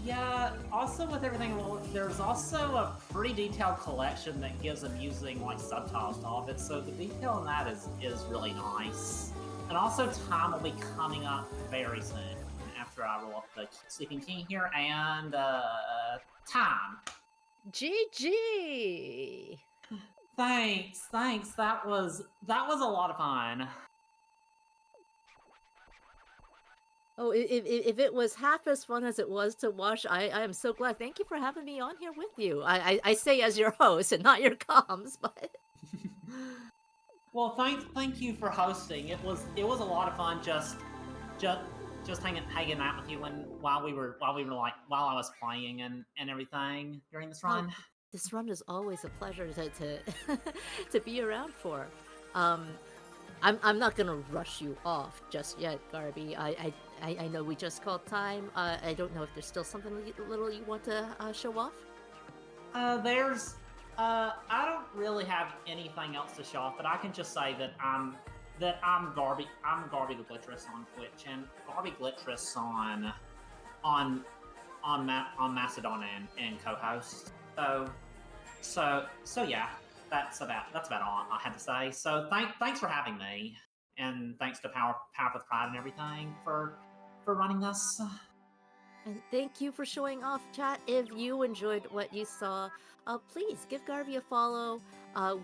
Yeah, also with everything, there's also a pretty detailed collection that gives them using like subtitles to all of it, so the detail in that is really nice. And also time will be coming up very soon after I roll up the Sleeping King here, and time. GG! Thanks. That was a lot of fun. Oh, if it was half as fun as it was to watch, I am so glad. Thank you for having me on here with you. I say as your host and not your comms, but Well, thank you for hosting. It was a lot of fun just just hanging out with you when while we were like while I was playing and everything during this oh, run. this run is always a pleasure to to be around for. Um, I'm not gonna rush you off just yet, Garby. I know we just called time. I don't know if there's still something little you want to show off. There's I don't really have anything else to show off, but I can just say I'm garbiglitchress on Twitch and garbiglitchress on on Macedon and co-host. So yeah, that's about all I had to say. So thanks for having me, and thanks to Power with Pride and everything for running this. And thank you for showing off, chat. If you enjoyed what you saw, please give Garby a follow.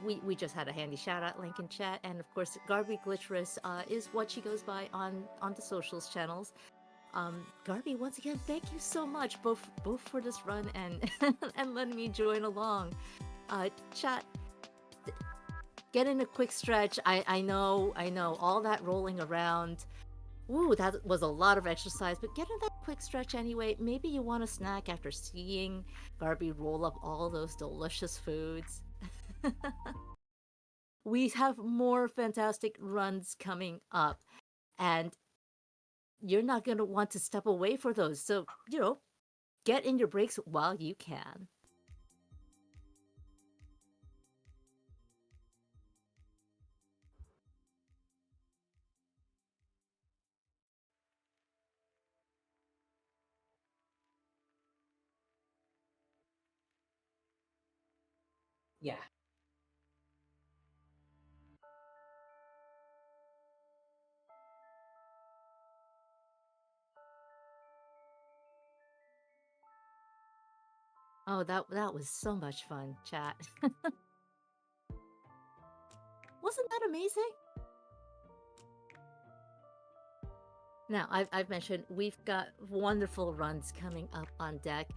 We just had a handy shout out link in chat, and of course, Garby Glitchress is what she goes by on the socials channels. Garby, once again, thank you so much, both for this run and and letting me join along. Chat, get in a quick stretch. I know all that rolling around. Ooh, that was a lot of exercise, but get in that quick stretch anyway. Maybe you want a snack after seeing Garby roll up all those delicious foods. We have more fantastic runs coming up, and you're not going to want to step away for those. So, get in your breaks while you can. Yeah. Oh, that was so much fun, chat. Wasn't that amazing? Now, I've mentioned we've got wonderful runs coming up on deck.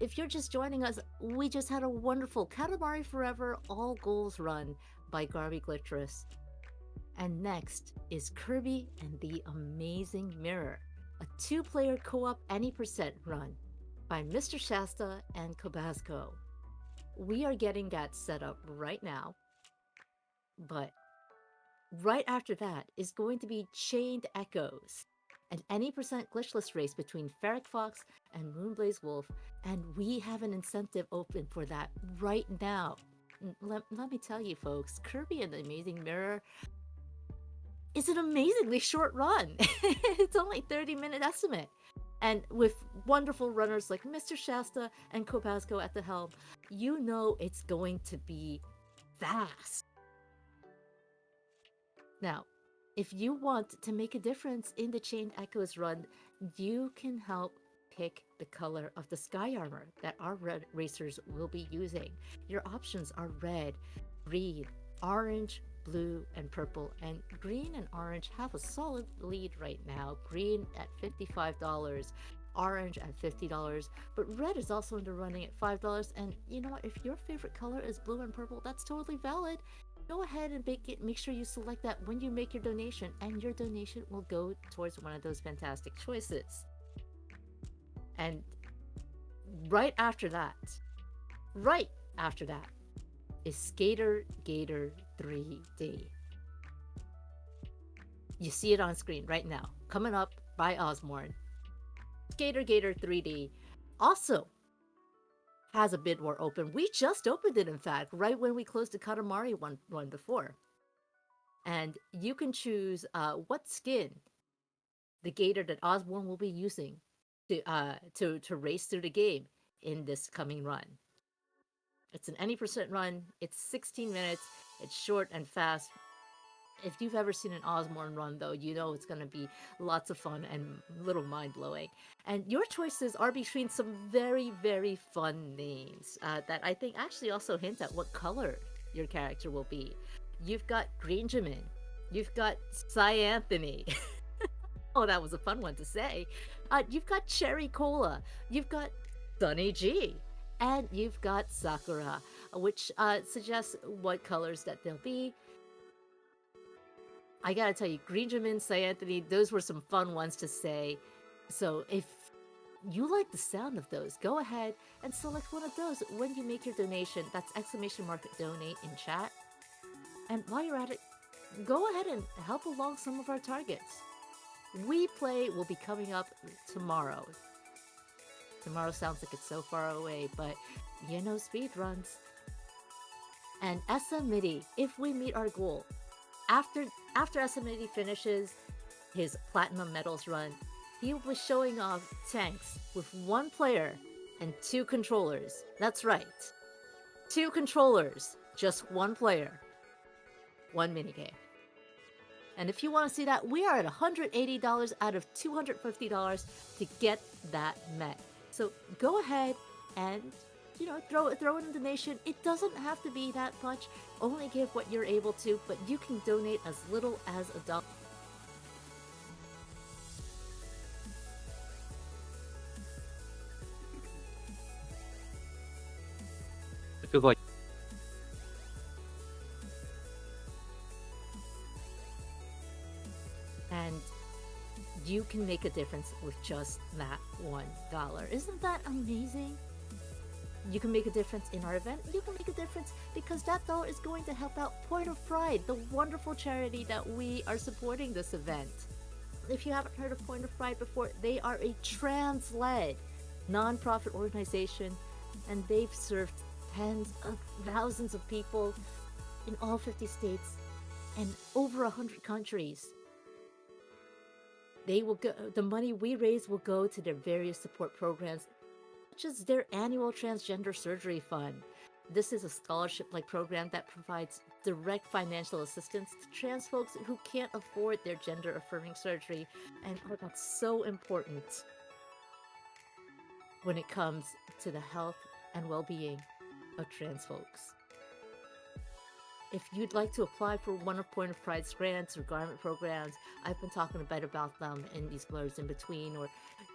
If you're just joining us, we just had a wonderful Katamari Forever All Goals run by garbiglitchress. And next is Kirby and the Amazing Mirror, a two-player co-op any percent run by Mr. Shasta and Kobasco. We are getting that set up right now, but right after that is going to be Chained Echoes, an any percent glitchless race between Ferric Fox and Moonblaze Wolf, and we have an incentive open for that right now. Let me tell you, folks, Kirby and the Amazing Mirror is an amazingly short run. It's only 30-minute estimate. And with wonderful runners like Mr. Shasta and Kobasco at the helm, you know it's going to be fast. Now, if you want to make a difference in the Chained Echoes run, you can help pick the color of the sky armor that our red racers will be using. Your options are red, green, orange, blue, and purple. And green and orange have a solid lead right now. Green at $55, orange at $50, but red is also in the running at $5. And you know what? If your favorite color is blue and purple, that's totally valid. Go ahead and make sure you select that when you make your donation, and your donation will go towards one of those fantastic choices. And right after that, right after that, is Skater Gator 3D. You see it on screen right now, coming up by Osborne. Skater Gator 3D also has a bid war open. We just opened it, in fact, right when we closed the Katamari one before. And you can choose what skin the gator that Osborne will be using to race through the game in this coming run. It's an any percent run. It's 16 minutes. It's short and fast. If you've ever seen an Osborne run, though, you know it's going to be lots of fun and a little mind-blowing. And your choices are between some very, very fun names that I think actually also hint at what color your character will be. You've got Granjamin. You've got Cyanthony. Oh, that was a fun one to say. You've got Cherry Cola, you've got Sunny G, and you've got Sakura, which suggests what colors that they'll be. I gotta tell you, Green Jamin, Anthony, those were some fun ones to say. So if you like the sound of those, go ahead and select one of those when you make your donation. That's exclamation mark donate in chat. And while you're at it, go ahead and help along some of our targets. We Play will be coming up tomorrow. Tomorrow sounds like it's so far away, but you know speed runs. And SMIDI, if we meet our goal, after SMIDI finishes his Platinum Medals run, he will be showing off tanks with one player and two controllers. That's right. Two controllers, just one player, one minigame. And if you want to see that, we are at $180 out of $250 to get that met. So go ahead and throw in a donation. It doesn't have to be that much. Only give what you're able to, but you can donate as little as $1. It feels like And you can make a difference with just that $1. Isn't that amazing? You can make a difference in our event. You can make a difference because that dollar is going to help out Point of Pride, the wonderful charity that we are supporting this event. If you haven't heard of Point of Pride before, they are a trans-led nonprofit organization, and they've served tens of thousands of people in all 50 states and over 100 countries. They will go, the money we raise will go to their various support programs, such as their annual transgender surgery fund. This is a scholarship-like program that provides direct financial assistance to trans folks who can't afford their gender-affirming surgery, and that's so important when it comes to the health and well-being of trans folks. If you'd like to apply for one of Point of Pride's grants or garment programs, I've been talking a bit about them in these blurbs in between, or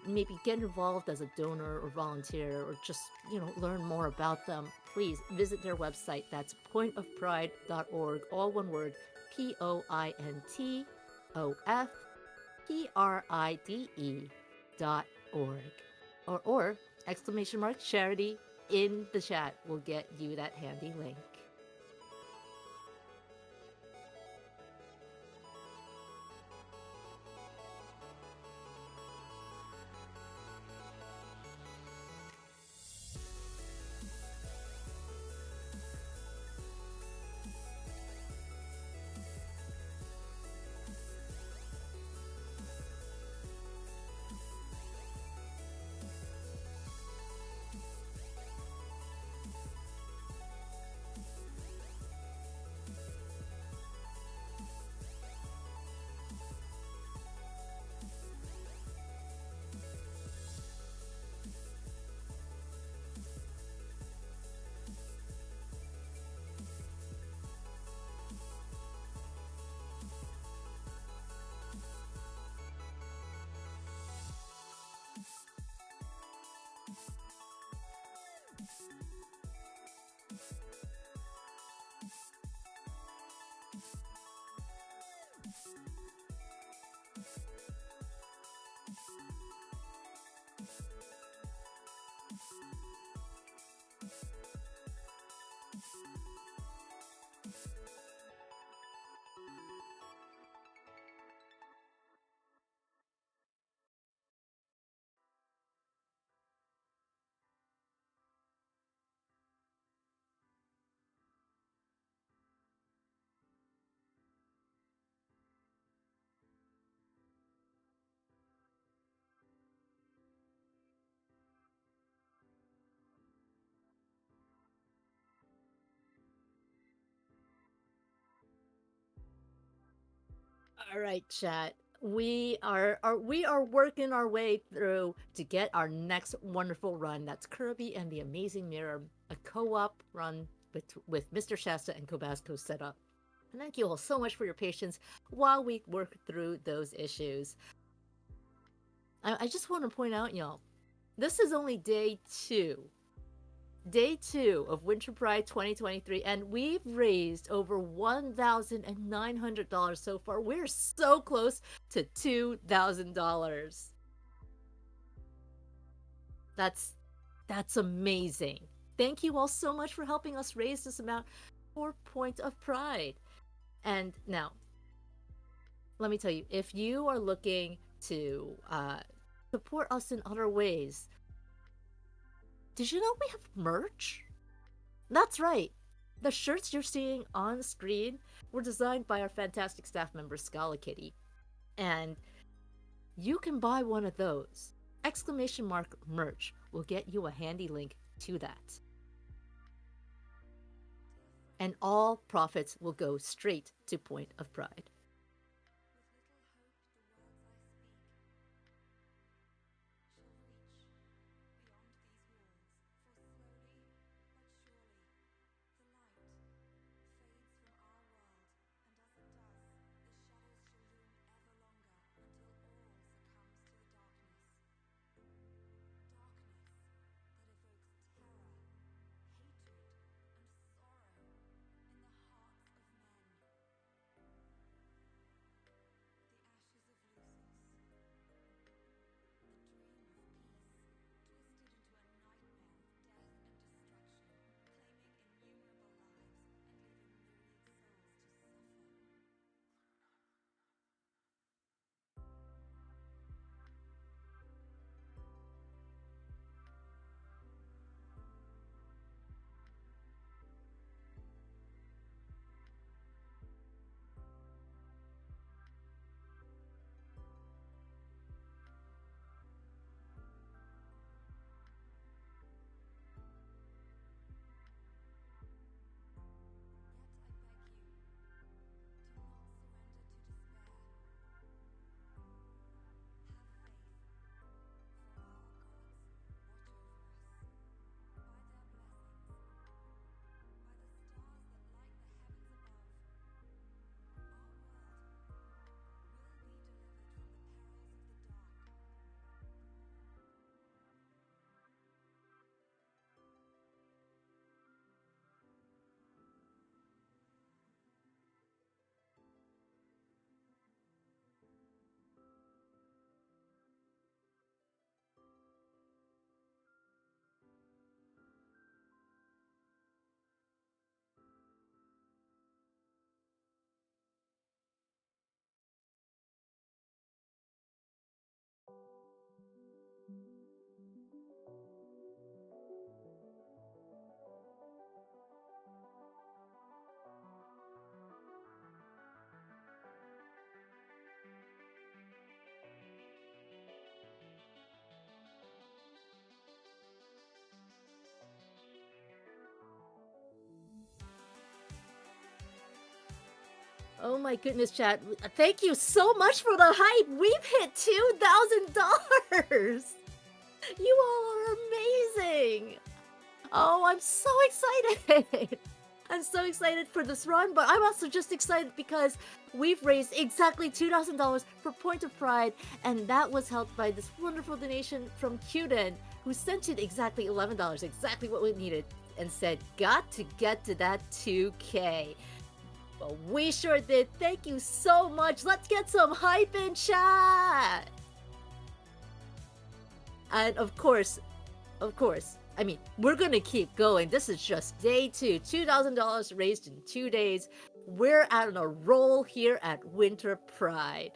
maybe get involved as a donor or volunteer, or just, learn more about them, please visit their website. That's pointofpride.org, all one word, pointofpride.org. Or exclamation mark charity in the chat will get you that handy link. All right, chat. We are working our way through to get our next wonderful run. That's Kirby and the Amazing Mirror, a co-op run with Mr. Shasta and Kobasco set up. And thank you all so much for your patience while we work through those issues. I just want to point out, y'all, this is only day 2. Day 2 of Winter Pride 2023, and we've raised over $1,900 so far. We're so close to $2,000. That's amazing. Thank you all so much for helping us raise this amount for Point of Pride. And now, let me tell you, if you are looking to support us in other ways, did you know we have merch? That's right. The shirts you're seeing on screen were designed by our fantastic staff member, Scala Kitty. And you can buy one of those. Exclamation mark merch will get you a handy link to that. And all profits will go straight to Point of Pride. Oh my goodness, chat. Thank you so much for the hype. We've hit $2,000. You all are amazing. Oh, I'm so excited. I'm so excited for this run, but I'm also just excited because we've raised exactly $2,000 for Point of Pride, and that was helped by this wonderful donation from Qden, who sent in exactly $11, exactly what we needed, and said, got to get to that 2K. Well, we sure did. Thank you so much. Let's get some hype in chat. And of course, I mean, we're gonna keep going. This is just day 2. $2,000 raised in 2 days. We're on a roll here at Winter Pride.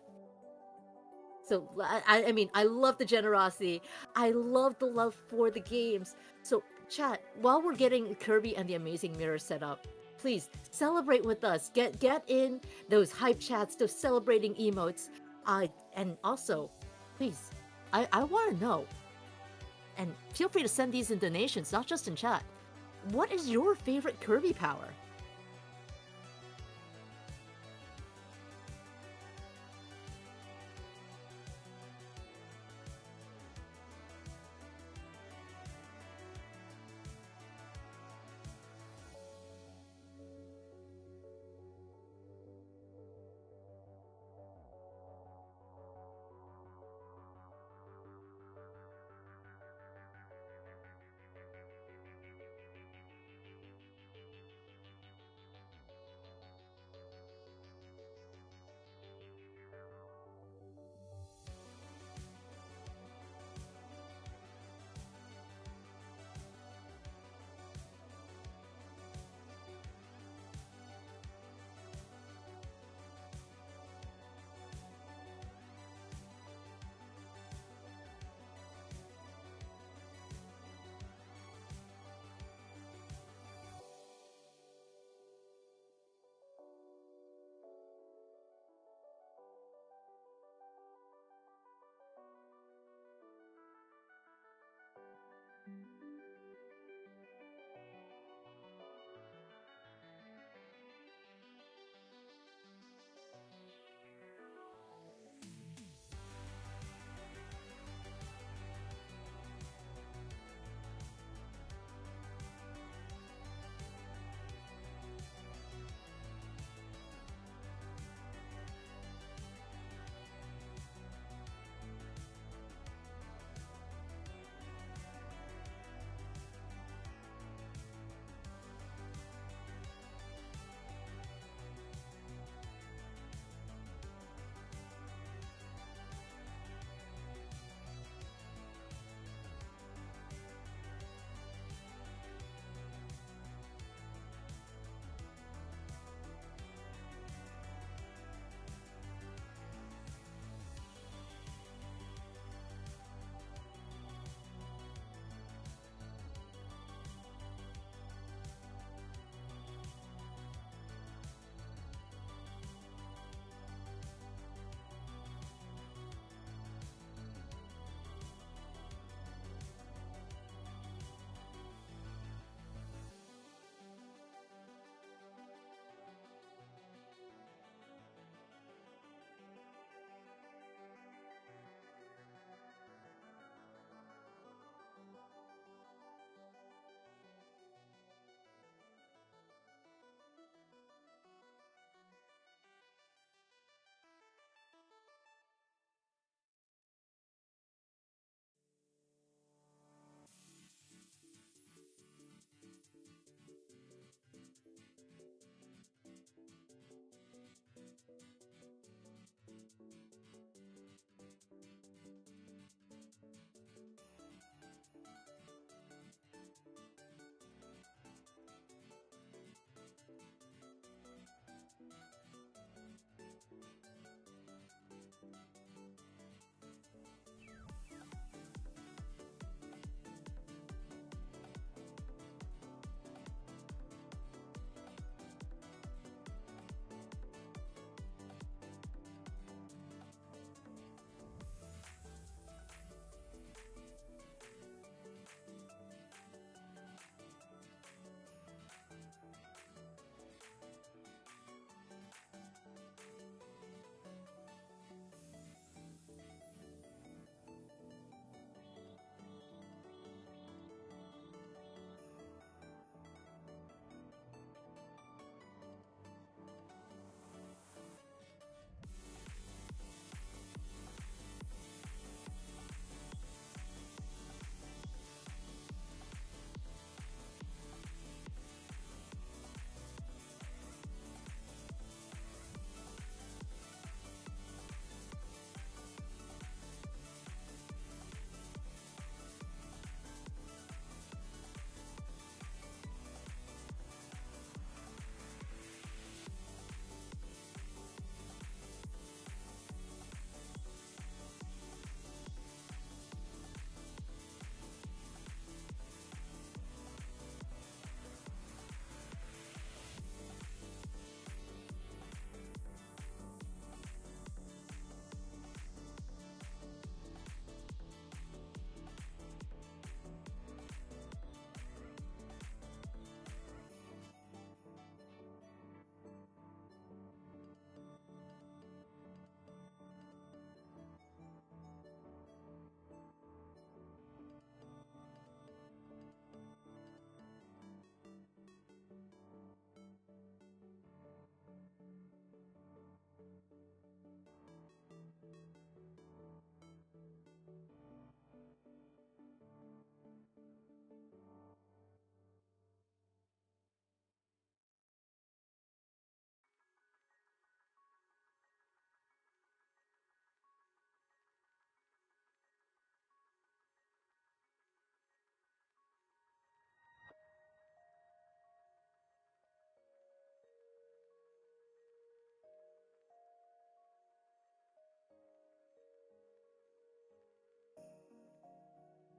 So, I mean, I love the generosity. I love the love for the games. So, chat, while we're getting Kirby and the Amazing Mirror set up, please celebrate with us. Get in those hype chats, those celebrating emotes. And also, please, I want to know, and feel free to send these in donations, not just in chat. What is your favorite Kirby power?